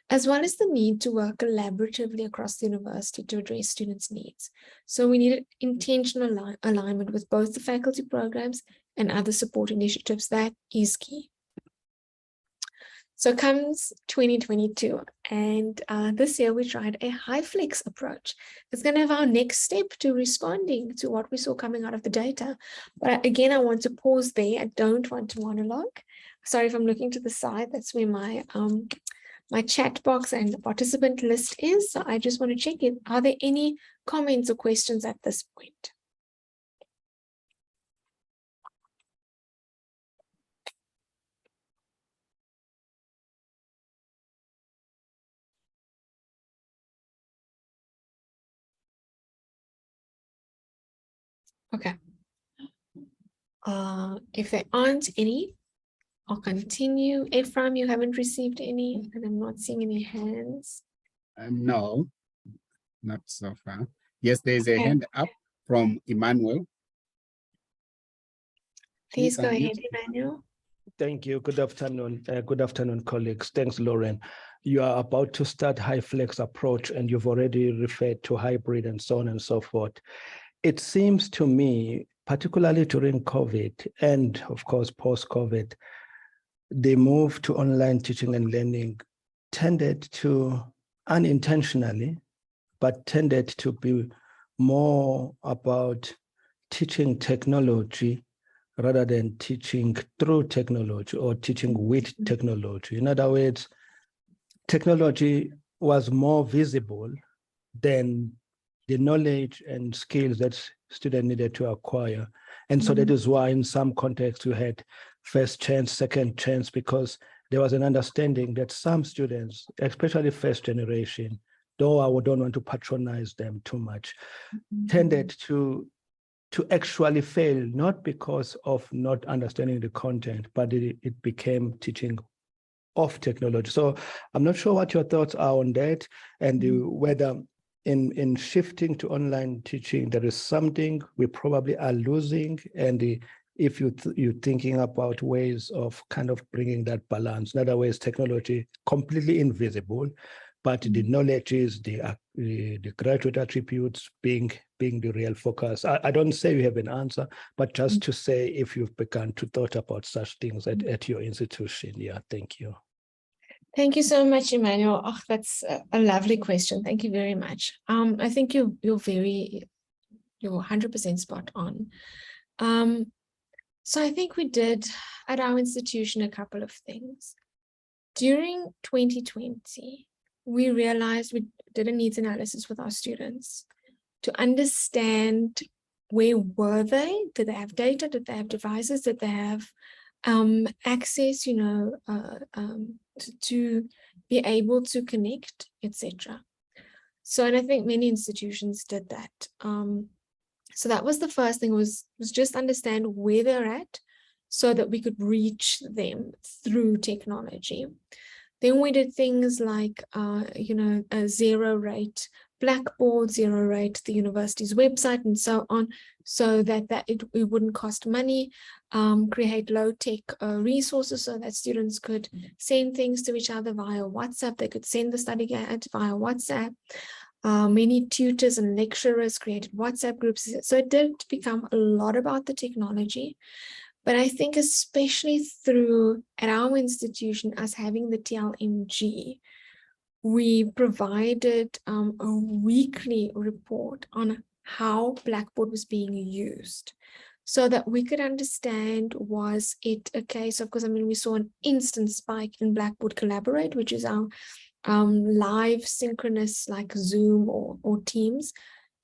Speaker 1: as well as the need to work collaboratively across the university to address students' needs. So we needed intentional alignment with both the faculty programs and other support initiatives. That is key. So comes 2022, and this year we tried a high flex approach. It's going to have our next step to responding to what we saw coming out of the data. But again, I want to pause there. I don't want to monologue. Sorry if I'm looking to the side. That's where my my chat box and the participant list is. So I just want to check in. Are there any comments or questions at this point? Okay. If there aren't any, I'll continue. Ephraim, you haven't received any, and I'm not seeing any hands.
Speaker 2: No, not so far. Yes, there's a
Speaker 1: Okay.
Speaker 2: hand up from Emmanuel.
Speaker 1: Please go
Speaker 2: unmute.
Speaker 1: ahead, Emmanuel.
Speaker 4: Thank you. Good afternoon. Good afternoon, colleagues. Thanks, Lauren. You are about to start high flex approach, and you've already referred to hybrid and so on and so forth. It seems to me, particularly during COVID and of course post-COVID, the move to online teaching and learning tended to, unintentionally, but tended to be more about teaching technology rather than teaching through technology or teaching with technology. In other words, technology was more visible than the knowledge and skills that students needed to acquire. And so that is why in some contexts you had first chance, second chance, because there was an understanding that some students, especially first generation, though I don't want to patronize them too much, tended to actually fail, not because of not understanding the content, but it became teaching of technology. So I'm not sure what your thoughts are on that, and whether in shifting to online teaching, there is something we probably are losing, and if you're thinking about ways of kind of bringing that balance. In other words, technology completely invisible, but the knowledge is the graduate attributes being the real focus. I don't say you have an answer, but just to say if you've begun to thought about such things at your institution. Yeah, thank you.
Speaker 1: Thank you so much, Emmanuel. Oh, that's a lovely question. Thank you very much. I think you're 100% spot on. So I think we did at our institution a couple of things. During 2020, we realized we did a needs analysis with our students to understand where were they? Did they have data? Did they have devices? Did they have access, to be able to connect, etc. So, and I think many institutions did that. So that was the first thing, was just understand where they're at so that we could reach them through technology. Then we did things like, a zero rate Blackboard, zero rate the university's website, and so on, so that it wouldn't cost money, create low-tech resources so that students could send things to each other via WhatsApp. They could send the study guide via WhatsApp. Many tutors and lecturers created WhatsApp groups. So it did become a lot about the technology. But I think especially through, at our institution, us having the TLMG, we provided a weekly report on how Blackboard was being used so that we could understand, was it a case of, because I mean, we saw an instant spike in Blackboard Collaborate, which is our live synchronous like Zoom or Teams,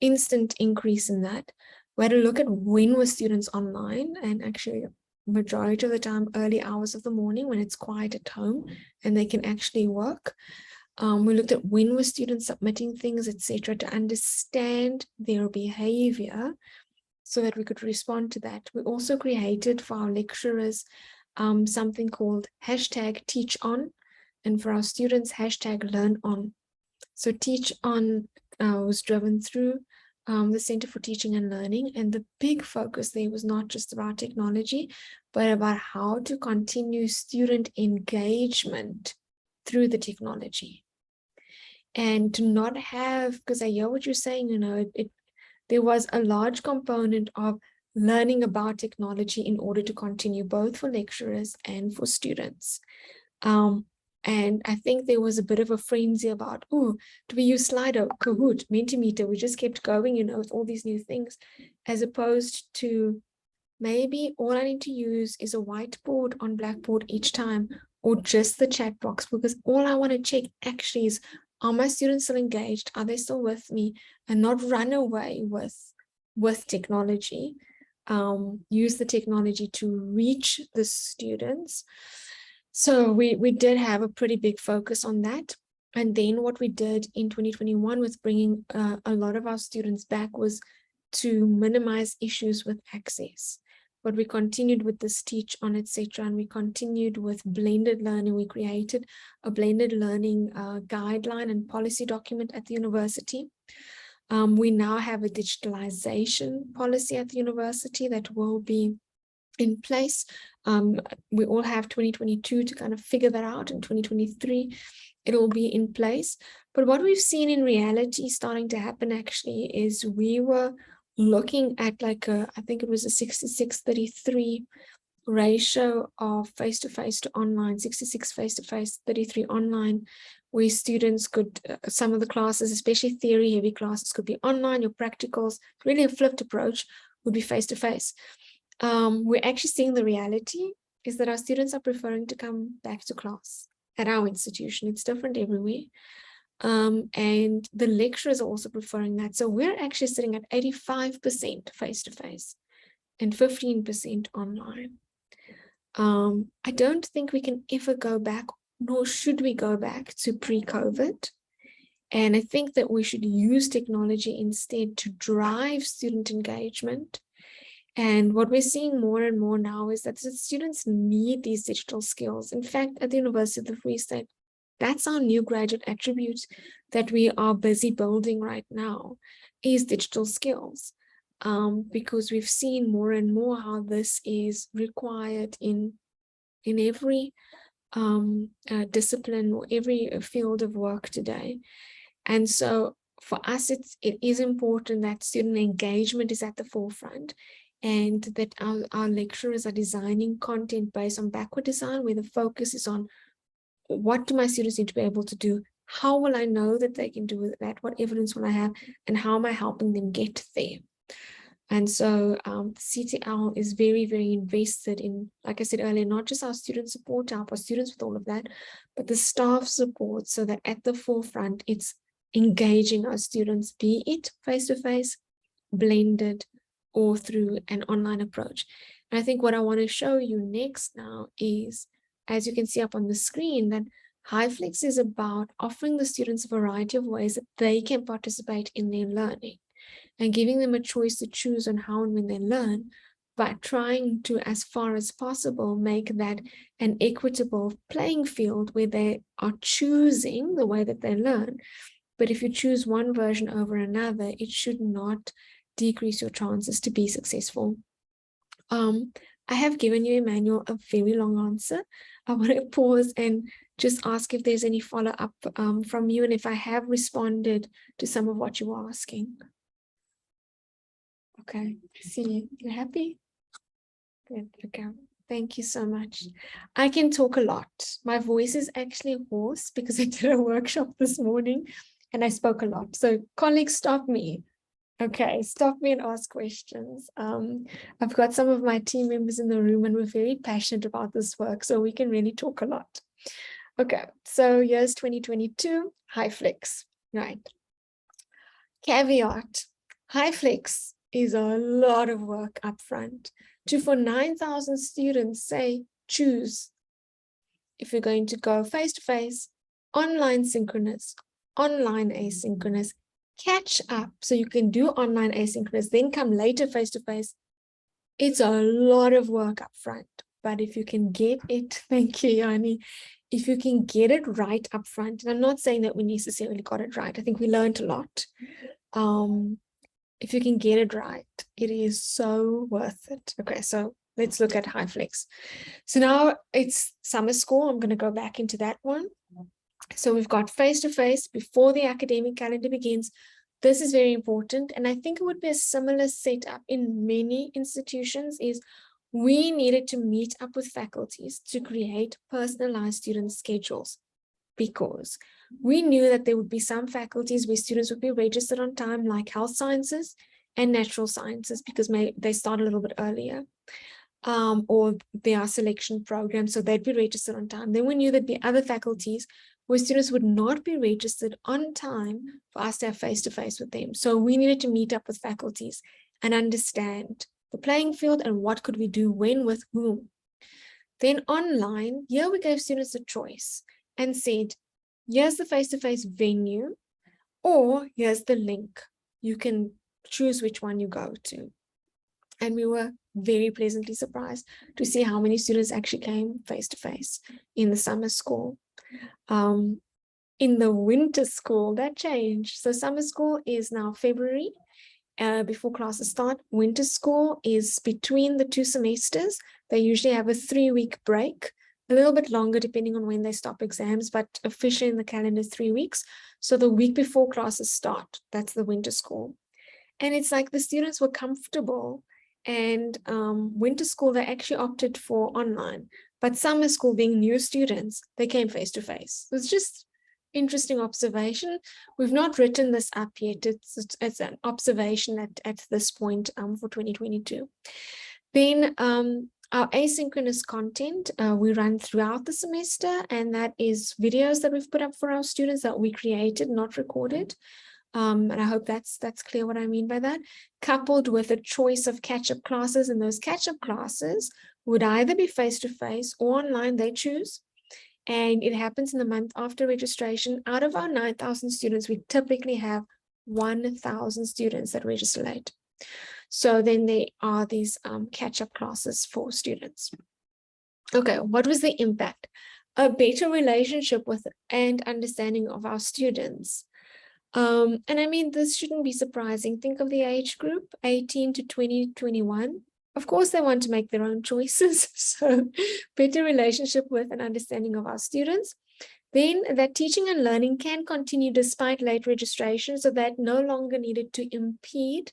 Speaker 1: instant increase in that. We had to look at when were students online, and actually majority of the time early hours of the morning when it's quiet at home and they can actually work. We looked at when were students submitting things, etc., to understand their behavior so that we could respond to that. We also created for our lecturers something called #TeachOn, and for our students, #LearnOn. So TeachOn was driven through the Center for Teaching and Learning, and the big focus there was not just about technology, but about how to continue student engagement through the technology. And to not have, because I hear what you're saying, you know, there was a large component of learning about technology in order to continue, both for lecturers and for students. And I think there was a bit of a frenzy about, oh, do we use Slido, Kahoot, Mentimeter? We just kept going, you know, with all these new things, as opposed to maybe all I need to use is a whiteboard on Blackboard each time, or just the chat box, because all I want to check actually is, are my students still engaged? Are they still with me? And not run away with technology. Use the technology to reach the students. So we did have a pretty big focus on that. And then what we did in 2021 with bringing a lot of our students back was to minimize issues with access. But we continued with this TeachOn, etc., and we continued with blended learning. We created a blended learning guideline and policy document at the university. We now have a digitalization policy at the university that will be in place. We all have 2022 to kind of figure that out. In 2023, it will be in place. But what we've seen in reality starting to happen actually is we were looking at like I think it was a 66-33 ratio of face-to-face to online, 66 face-to-face, 33 online, where students could, some of the classes, especially theory heavy classes, could be online. Your practicals, really a flipped approach, would be face-to-face. We're actually seeing the reality is that our students are preferring to come back to class at our institution. It's different everywhere. And the lecturers are also preferring that. So we're actually sitting at 85% face-to-face and 15% online. I don't think we can ever go back, nor should we go back to pre-COVID. And I think that we should use technology instead to drive student engagement. And what we're seeing more and more now is that the students need these digital skills. In fact, at the University of the Free State, that's our new graduate attribute that we are busy building right now, is digital skills. Because we've seen more and more how this is required in every discipline or every field of work today. And so for us, it is important that student engagement is at the forefront, and that our lecturers are designing content based on backward design, where the focus is on what do my students need to be able to do? How will I know that they can do that? What evidence will I have? And how am I helping them get there? And so CTL is very, very invested in, like I said earlier, not just our student support to help our students with all of that, but the staff support, so that at the forefront, it's engaging our students, be it face-to-face, blended, or through an online approach. And I think what I want to show you next now is, as you can see up on the screen, that HighFlex is about offering the students a variety of ways that they can participate in their learning, and giving them a choice to choose on how and when they learn, but trying to, as far as possible, make that an equitable playing field where they are choosing the way that they learn. But if you choose one version over another, it should not decrease your chances to be successful. I have given you, Emmanuel, a very long answer. I want to pause and just ask if there's any follow-up from you, and if I have responded to some of what you were asking. Okay, see you. You happy? Good, okay. Thank you so much. I can talk a lot. My voice is actually hoarse because I did a workshop this morning and I spoke a lot. So colleagues, stop me. Okay, stop me and ask questions. I've got some of my team members in the room and we're very passionate about this work, so we can really talk a lot. Okay, so here's 2022, HighFlex, right? Caveat, HighFlex is a lot of work upfront. For 9,000 students, say, choose if you're going to go face-to-face, online synchronous, online asynchronous, catch up so you can do online asynchronous, then come later face-to-face. It's a lot of work up front, but if you can get it, thank you, Yanni, if you can get it right up front, and I'm not saying that we necessarily got it right, I think we learned a lot. If you can get it right, it is so worth it. Okay, so let's look at HighFlex. So now it's summer school. I'm going to go back into that one. So we've got face-to-face before the academic calendar begins. This is very important. And I think it would be a similar setup in many institutions is we needed to meet up with faculties to create personalized student schedules, because we knew that there would be some faculties where students would be registered on time, like health sciences and natural sciences, because they start a little bit earlier. Or there are selection programs, so they'd be registered on time. Then we knew there'd be other faculties where students would not be registered on time for us to have face-to-face with them. So we needed to meet up with faculties and understand the playing field and what could we do when with whom. Then online, here we gave students a choice and said, here's the face-to-face venue, or here's the link. You can choose which one you go to. And we were very pleasantly surprised to see how many students actually came face-to-face in the summer school. In the winter school, that changed. So summer school is now February, before classes start. Winter school is between the 2 semesters. They usually have a 3-week break, a little bit longer depending on when they stop exams, but officially in the calendar is 3 weeks. So the week before classes start, that's the winter school. And it's like the students were comfortable, and winter school, they actually opted for online, but summer school, being new students, they came face-to-face. It was just interesting observation. We've not written this up yet. It's an observation at this point for 2022. Then our asynchronous content, we run throughout the semester, and that is videos that we've put up for our students that we created, not recorded. And I hope that's clear what I mean by that, coupled with a choice of catch-up classes. And those catch-up classes would either be face-to-face or online, they choose. And it happens in the month after registration. Out of our 9,000 students, we typically have 1,000 students that register late. So then there are these catch-up classes for students. Okay, what was the impact? A better relationship with and understanding of our students. And I mean, this shouldn't be surprising. Think of the age group, 18 to 21. Of course, they want to make their own choices. So better relationship with and understanding of our students. Then that teaching and learning can continue despite late registration, so that no longer needed to impede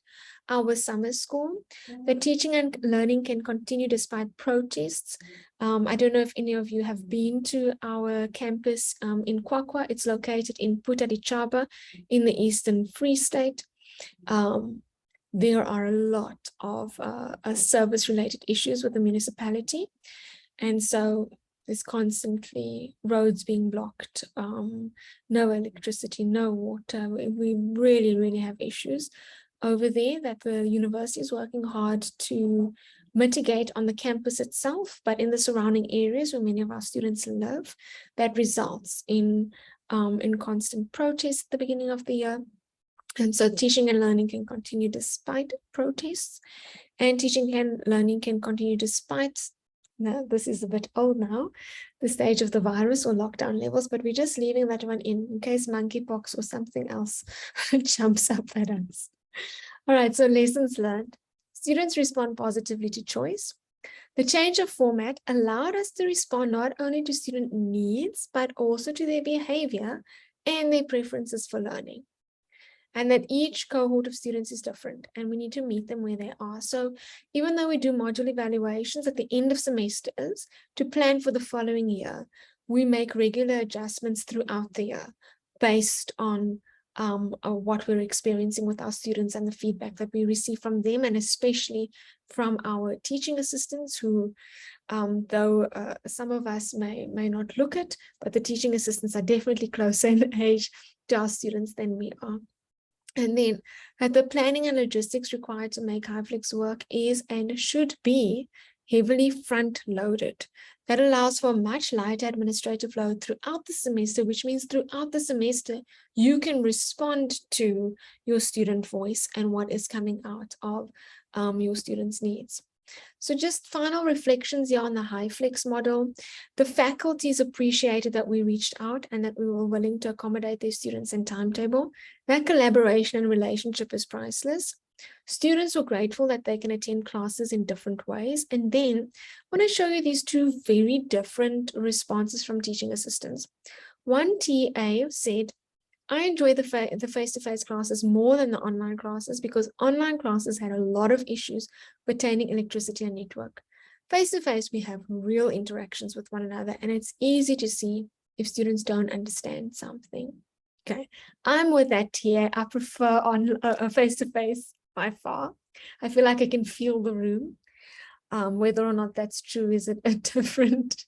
Speaker 1: our summer school. The teaching and learning can continue despite protests. I don't know if any of you have been to our campus in Kwakwa. It's located in Putadichaba in the Eastern Free State. There are a lot of service-related issues with the municipality. And so there's constantly roads being blocked, no electricity, no water. We really, really have issues over there that the university is working hard to mitigate on the campus itself, but in the surrounding areas where many of our students live, that results in constant protests at the beginning of the year. And so teaching and learning can continue despite protests, and teaching and learning can continue despite, now this is a bit old now, the stage of the virus or lockdown levels, but we're just leaving that one in case monkeypox or something else jumps up at us. All right, so lessons learned. Students respond positively to choice. The change of format allowed us to respond not only to student needs, but also to their behavior and their preferences for learning. and that each cohort of students is different and we need to meet them where they are. So even though we do module evaluations at the end of semesters to plan for the following year, we make regular adjustments throughout the year based on what we're experiencing with our students and the feedback that we receive from them, and especially from our teaching assistants who, though some of us may not look it, but the teaching assistants are definitely closer in age to our students than we are. And then the planning and logistics required to make HighFlex work is and should be heavily front-loaded. That allows for much lighter administrative load throughout the semester, which means throughout the semester, you can respond to your student voice and what is coming out of your students' needs. So just final reflections here on the HighFlex model. The faculties appreciated that we reached out and that we were willing to accommodate their students and timetable. That collaboration and relationship is priceless. Students were grateful that they can attend classes in different ways. And then I want to show you these two very different responses from teaching assistants. One TA said, I enjoy the face-to-face classes more than the online classes because online classes had a lot of issues pertaining electricity and network. Face-to-face, we have real interactions with one another, and it's easy to see if students don't understand something. Okay, I'm with that TA. I prefer on a face-to-face by far. I feel like I can feel the room. Whether or not that's true is a different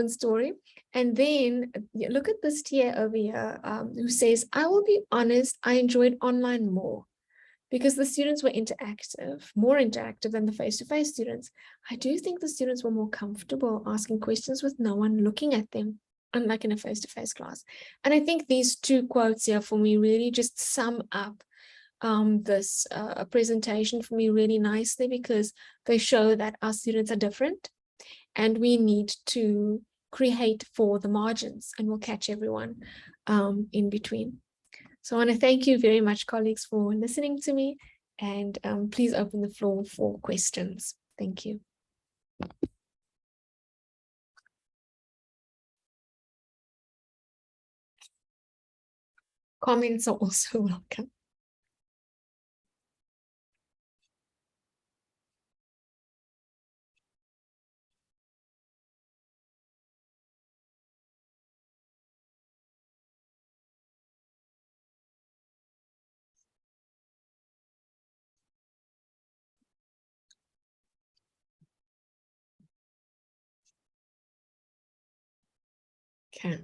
Speaker 1: story. And then look at this TA over here who says, I will be honest, I enjoyed online more because the students were more interactive than the face-to-face students. I do think the students were more comfortable asking questions with no one looking at them, unlike in a face-to-face class. And I think these two quotes here for me really just sum up this presentation for me really nicely, because they show that our students are different and we need to create for the margins, and we'll catch everyone in between. So I want to thank you very much, colleagues, for listening to me, and please open the floor for questions. Thank you. Comments are also welcome. Okay.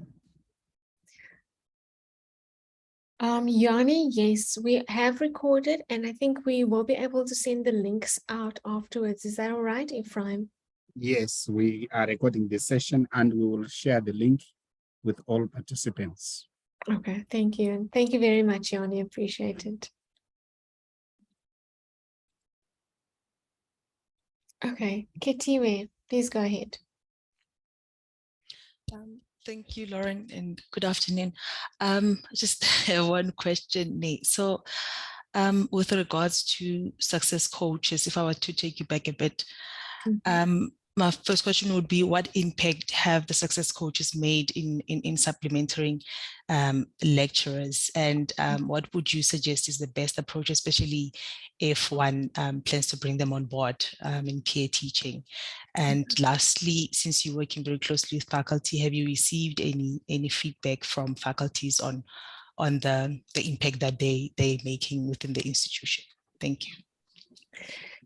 Speaker 1: Yanni, yes, we have recorded, and I think we will be able to send the links out afterwards. Is that all right, Ephraim?
Speaker 2: Yes, we are recording this session and we will share the link with all participants.
Speaker 1: Okay, thank you. And thank you very much, Yanni. Appreciate it. Okay, Ketiwe, please go ahead.
Speaker 5: Thank you, Lauren, and good afternoon. Just one question, Nate. So with regards to success coaches, if I were to take you back a bit, my first question would be, what impact have the success coaches made in supplementing lecturers, and what would you suggest is the best approach, especially if one plans to bring them on board in peer teaching? And lastly, since you're working very closely with faculty, have you received any feedback from faculties on the impact that they're making within the institution? Thank you.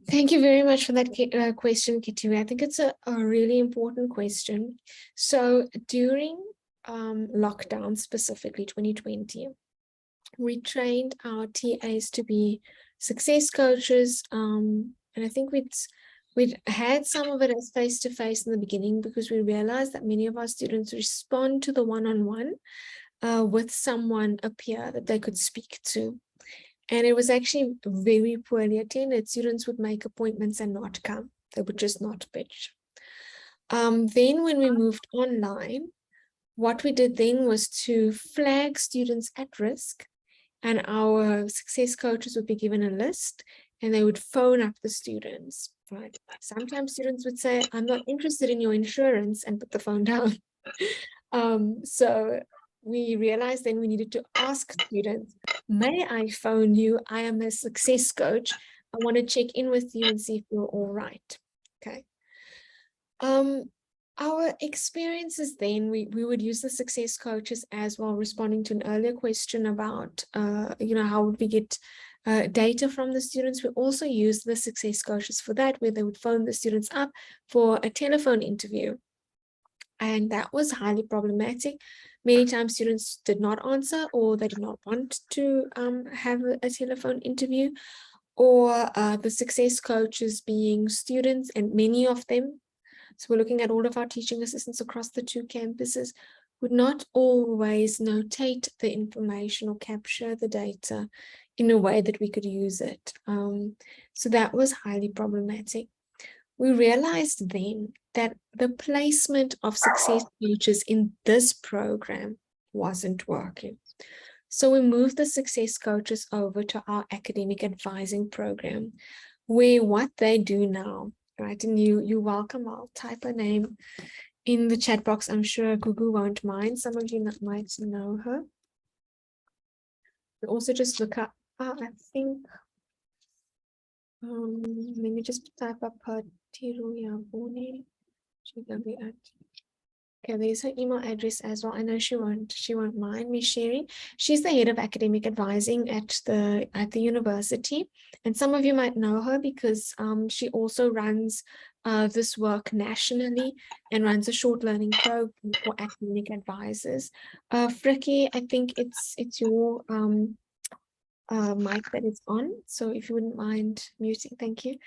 Speaker 1: Thank you very much for that question, Ketiwe. I think it's a really important question. So during lockdown, specifically 2020, we trained our TAs to be success coaches. And I think we'd had some of it as face-to-face in the beginning, because we realized that many of our students respond to the one-on-one with someone, a peer that they could speak to. And it was actually very poorly attended. Students would make appointments and not come. They would just not pitch. Then when we moved online, what we did then was to flag students at risk, and our success coaches would be given a list and they would phone up the students, right? Sometimes students would say, I'm not interested in your insurance, and put the phone down. So we realized then we needed to ask students, may I phone you? I am a success coach. I want to check in with you and see if you're all right. Okay. Our experiences then, we would use the success coaches as well, responding to an earlier question about, how would we get data from the students. We also use the success coaches for that, where they would phone the students up for a telephone interview. And that was highly problematic. Many times students did not answer, or they did not want to have a telephone interview, or the success coaches being students, and many of them, so we're looking at all of our teaching assistants across the 2 campuses, would not always notate the information or capture the data in a way that we could use it. So that was highly problematic. We realized then that the placement of success coaches in this program wasn't working. So we moved the success coaches over to our academic advising program, where what they do now, right? And you're welcome. I'll type a name in the chat box. I'm sure Gugu won't mind. Some of you might know her. But also just look up, I think, let me just type up her Tiruyabone. Okay, there's her email address as well. I know she won't mind me sharing. She's the head of academic advising at the university, and some of you might know her because she also runs this work nationally and runs a short learning program for academic advisors. Frikkie, I think it's your mic that is on, so if you wouldn't mind muting, thank you.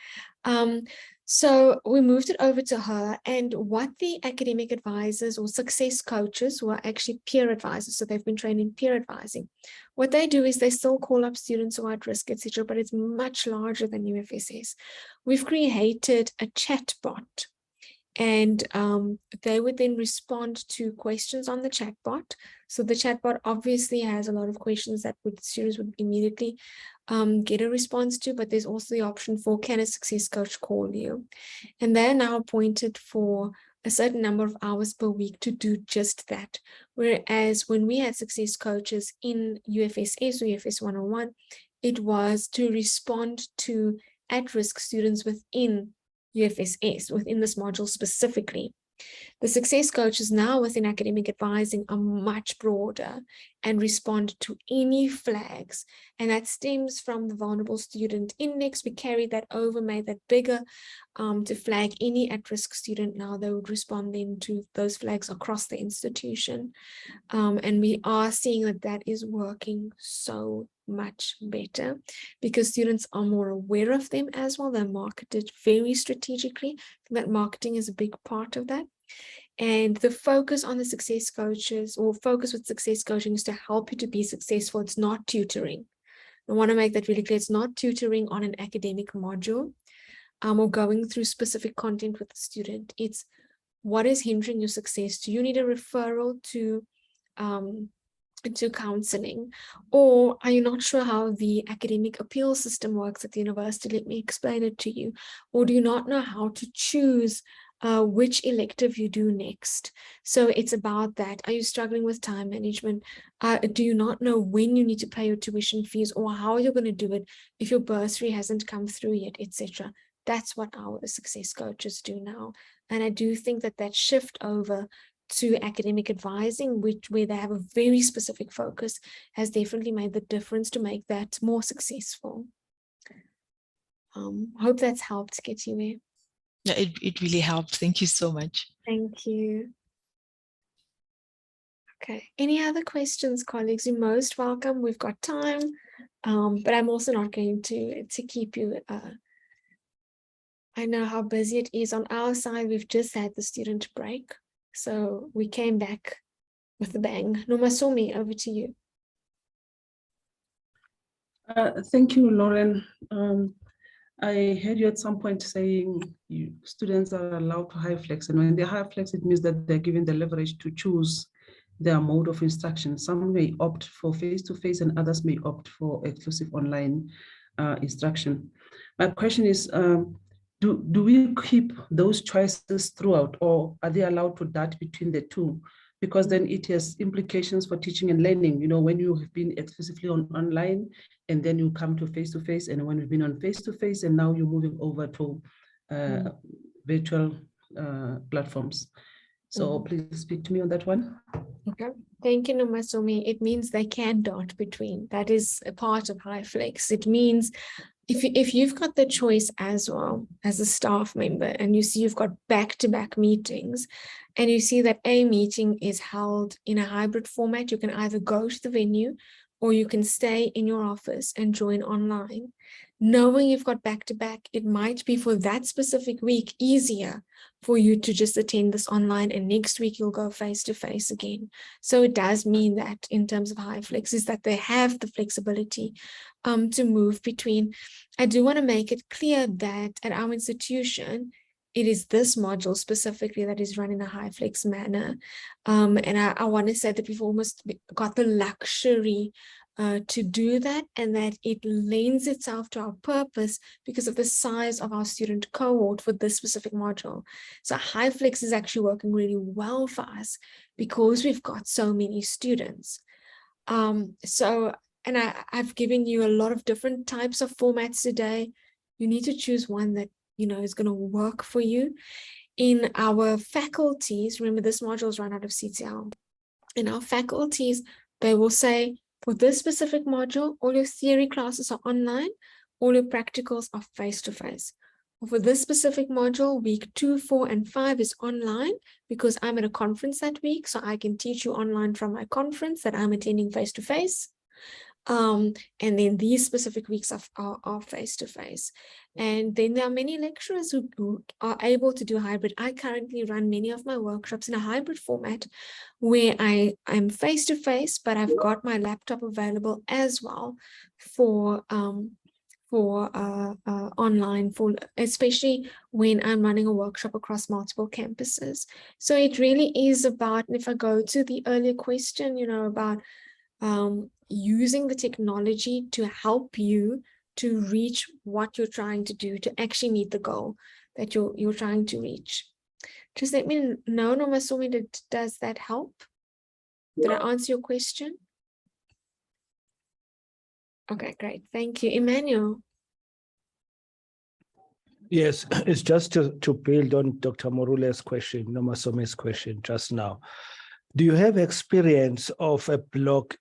Speaker 1: So we moved it over to her, and what the academic advisors or success coaches, who are actually peer advisors, so they've been trained in peer advising, what they do is they still call up students who are at risk, etc., but it's much larger than UFSS. We've created a chat bot, and they would then respond to questions on the chatbot. So the chatbot obviously has a lot of questions that students would immediately get a response to, but there's also the option for, can a success coach call you? And they're now appointed for a certain number of hours per week to do just that. Whereas when we had success coaches in UFSS or UFS 101, it was to respond to at-risk students within UFSS, within this module specifically. The success coaches now within academic advising are much broader and respond to any flags. And that stems from the vulnerable student index. We carried that over, made that bigger to flag any at-risk student. Now they would respond then to those flags across the institution. And we are seeing that that is working so much better because students are more aware of them as well. They're marketed very strategically. That marketing is a big part of that. And the focus on the success coaches, or focus with success coaching, is to help you to be successful. It's not tutoring. I want to make that really clear. It's not tutoring on an academic module or going through specific content with the student. It's what is hindering your success. Do you need a referral to counseling, or are you not sure how the academic appeal system works at the university? Let me explain it to you. Or do you not know how to choose which elective you do next? So it's about that. Are you struggling with time management? Do you not know when you need to pay your tuition fees, or how you're going to do it if your bursary hasn't come through yet, etc.? That's what our success coaches do now. And I do think that that shift over to academic advising, where they have a very specific focus, has definitely made the difference to make that more successful. Hope that's helped get you there.
Speaker 5: Yeah, it really helped. Thank you so much.
Speaker 1: Thank you. Okay, any other questions, colleagues? You're most welcome. We've got time, but I'm also not going to keep you. I know how busy it is on our side. We've just had the student break, so we came back with a bang. Nomasumi, over to you.
Speaker 6: Thank you, Lauren. I heard you at some point saying students are allowed to high flex, and when they high flex, it means that they're given the leverage to choose their mode of instruction. Some may opt for face-to-face and others may opt for exclusive online instruction. My question is, do we keep those choices throughout, or are they allowed to dart between the two? because then it has implications for teaching and learning. You know, when you have been exclusively on online and then you come to face-to-face, and when you've been on face-to-face and now you're moving over to virtual platforms. So please speak to me on that one.
Speaker 1: Okay, thank you, Nomasumi. It means they can dart between. That is a part of HighFlex. It means if you've got the choice as well as a staff member, and you see you've got back-to-back meetings, and you see that a meeting is held in a hybrid format, you can either go to the venue or you can stay in your office and join online. Knowing you've got back-to-back, it might be for that specific week easier for you to just attend this online, and next week you'll go face-to-face again. So it does mean that in terms of HighFlex is that they have the flexibility to move between. I do want to make it clear that at our institution, it is this module specifically that is run in a HighFlex manner. And I want to say that we've almost got the luxury to do that, and that it lends itself to our purpose because of the size of our student cohort for this specific module. So HighFlex is actually working really well for us because we've got so many students. And I've given you a lot of different types of formats today. You need to choose one that you know is going to work for you. In our faculties, remember this module is run out of CTL. In our faculties, they will say, for this specific module, all your theory classes are online, all your practicals are face-to-face. For this specific module, week 2, 4, and 5 is online because I'm at a conference that week, so I can teach you online from my conference that I'm attending face-to-face. And then these specific weeks are face-to-face. And then there are many lecturers who are able to do hybrid. I currently run many of my workshops in a hybrid format where I'm face-to-face, but I've got my laptop available as well for online, especially when I'm running a workshop across multiple campuses. So it really is about, and if I go to the earlier question, you know, about using the technology to help you to reach what you're trying to do, to actually meet the goal that you're trying to reach. Just let me know, Nomasumi, does that help? Did I answer your question? Okay, great. Thank you. Emmanuel.
Speaker 4: Yes, it's just to build on Dr. Morule's question, Nomasumi's question just now. Do you have experience of a block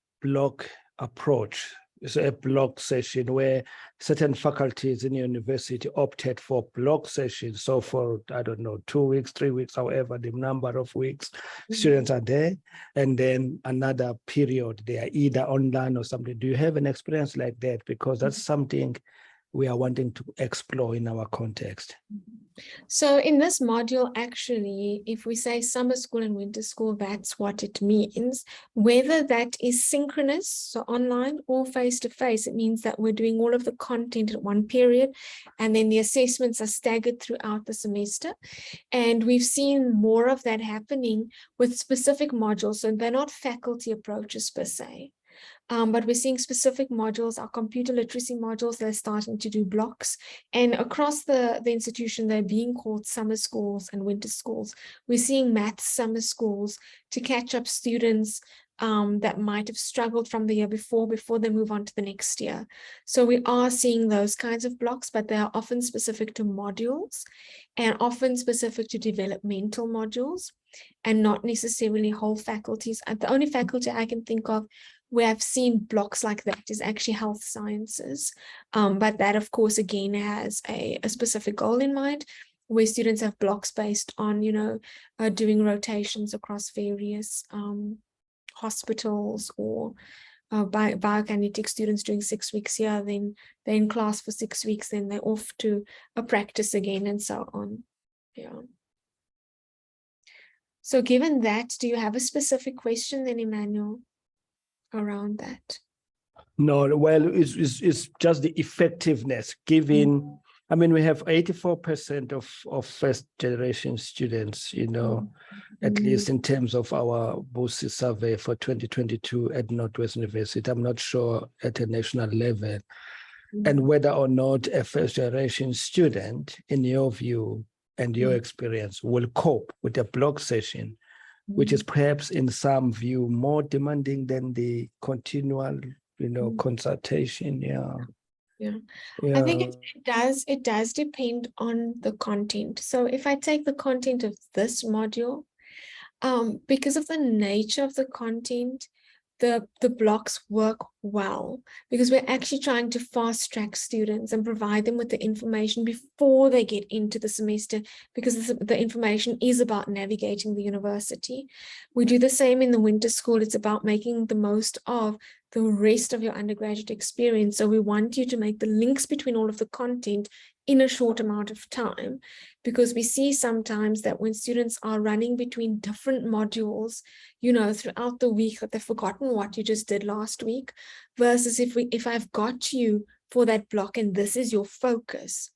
Speaker 4: approach? It's a block session where certain faculties in university opted for block sessions. So for, I don't know, 2 weeks, 3 weeks, however, the number of weeks students are there, and then another period, they are either online or something. Do you have an experience like that? Because that's something we are wanting to explore in our context.
Speaker 1: So in this module, actually, if we say summer school and winter school, that's what it means. Whether that is synchronous, so online, or face-to-face, it means that we're doing all of the content at one period, and then the assessments are staggered throughout the semester. And we've seen more of that happening with specific modules, so they're not faculty approaches per se. But we're seeing specific modules, our computer literacy modules, they're starting to do blocks. And across the institution, they're being called summer schools and winter schools. We're seeing math summer schools to catch up students that might have struggled from the year before they move on to the next year. So we are seeing those kinds of blocks, but they are often specific to modules and often specific to developmental modules and not necessarily whole faculties. The only faculty I can think of where I've seen blocks like that is actually health sciences. But that, of course, again, has a specific goal in mind, where students have blocks based on, doing rotations across various hospitals, or biokinetic students doing 6 weeks here, then they're in class for 6 weeks, then they're off to a practice again, and so on. Yeah. So given that, do you have a specific question then, Emmanuel, around that?
Speaker 4: No, well, it's just the effectiveness given. I mean, we have 84% of first generation students, at least in terms of our BOSI survey for 2022 at Northwest University. I'm not sure at a national level. And whether or not a first generation student, in your view and your experience, will cope with a block session which is perhaps in some view more demanding than the continual, consultation.
Speaker 1: I think it does depend on the content. So if I take the content of this module, because of the nature of the content, the blocks work well because we're actually trying to fast track students and provide them with the information before they get into the semester, because the information is about navigating the university. We do the same in the winter school. It's about making the most of the rest of your undergraduate experience. So we want you to make the links between all of the content in a short amount of time, because we see sometimes that when students are running between different modules, throughout the week, that they've forgotten what you just did last week, versus if I've got you for that block and this is your focus,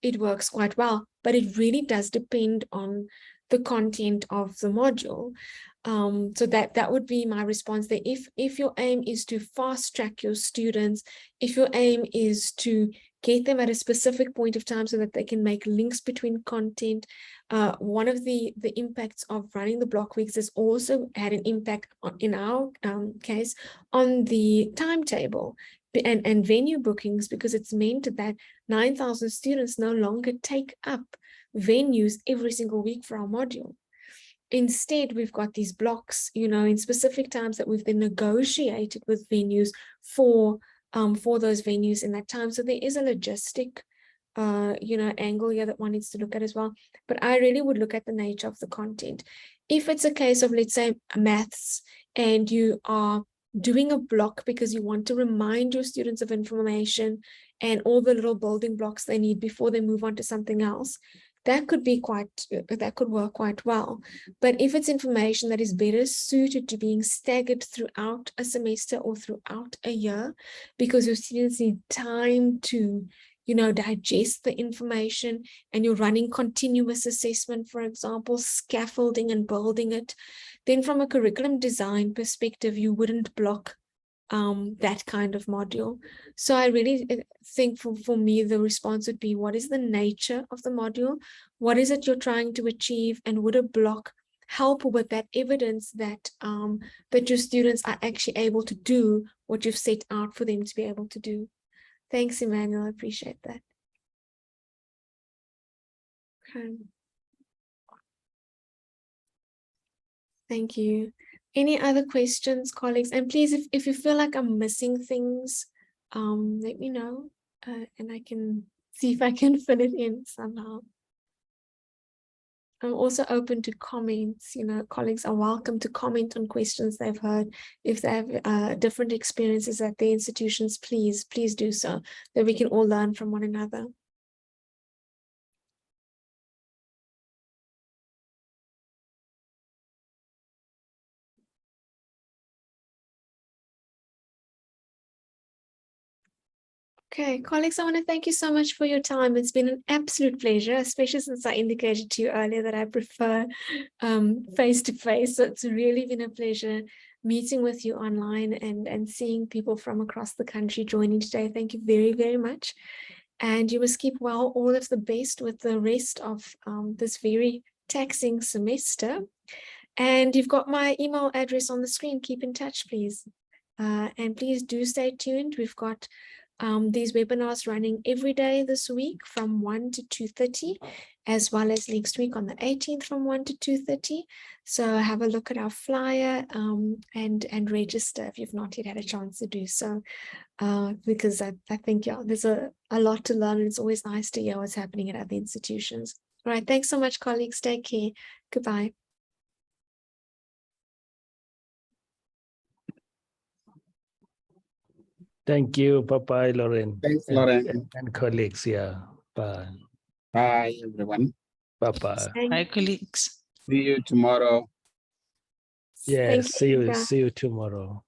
Speaker 1: it works quite well. But it really does depend on the content of the module. So that would be my response there. If your aim is to fast track your students, if your aim is to get them at a specific point of time so that they can make links between content, one of the impacts of running the block weeks has also had an impact in our case on the timetable and venue bookings, because it's meant that 9,000 students no longer take up venues every single week for our module. Instead, we've got these blocks, in specific times that we've then negotiated with venues for those venues in that time. So there is a logistic, angle here that one needs to look at as well. But I really would look at the nature of the content. If it's a case of, let's say, maths, and you are doing a block because you want to remind your students of information and all the little building blocks they need before they move on to something else, that could work quite well. But if it's information that is better suited to being staggered throughout a semester or throughout a year, because your students need time to, digest the information, and you're running continuous assessment, for example, scaffolding and building it, then from a curriculum design perspective, you wouldn't block that kind of module. So I really think for me, the response would be, what is the nature of the module? What is it you're trying to achieve? And would a block help with that evidence that that your students are actually able to do what you've set out for them to be able to do? Thanks, Emmanuel. I appreciate that. Okay. Thank you. Any other questions, colleagues? And please, if you feel like I'm missing things, let me know, and I can see if I can fill it in somehow. I'm also open to comments. Colleagues are welcome to comment on questions they've heard. If they have different experiences at their institutions, please do so, that we can all learn from one another. Okay, colleagues, I want to thank you so much for your time. It's been an absolute pleasure, especially since I indicated to you earlier that I prefer face-to-face. So it's really been a pleasure meeting with you online and seeing people from across the country joining today. Thank you very, very much. And you must keep well. All of the best with the rest of this very taxing semester. And you've got my email address on the screen. Keep in touch, please. And please do stay tuned. We've got these webinars running every day this week from 1 to 2:30, as well as next week on the 18th from 1 to 2:30. So have a look at our flyer and register if you've not yet had a chance to do so, because I think there's a lot to learn, and it's always nice to hear what's happening at other institutions. All right, thanks so much, colleagues. Take care. Goodbye.
Speaker 4: Thank you. Bye-bye, Lauren.
Speaker 2: Thanks, Lauren.
Speaker 4: And colleagues. Yeah. Bye.
Speaker 2: Bye, everyone.
Speaker 4: Bye-bye.
Speaker 5: Hi, colleagues.
Speaker 2: See you tomorrow.
Speaker 4: Yes.
Speaker 1: Thank you,
Speaker 4: See you tomorrow.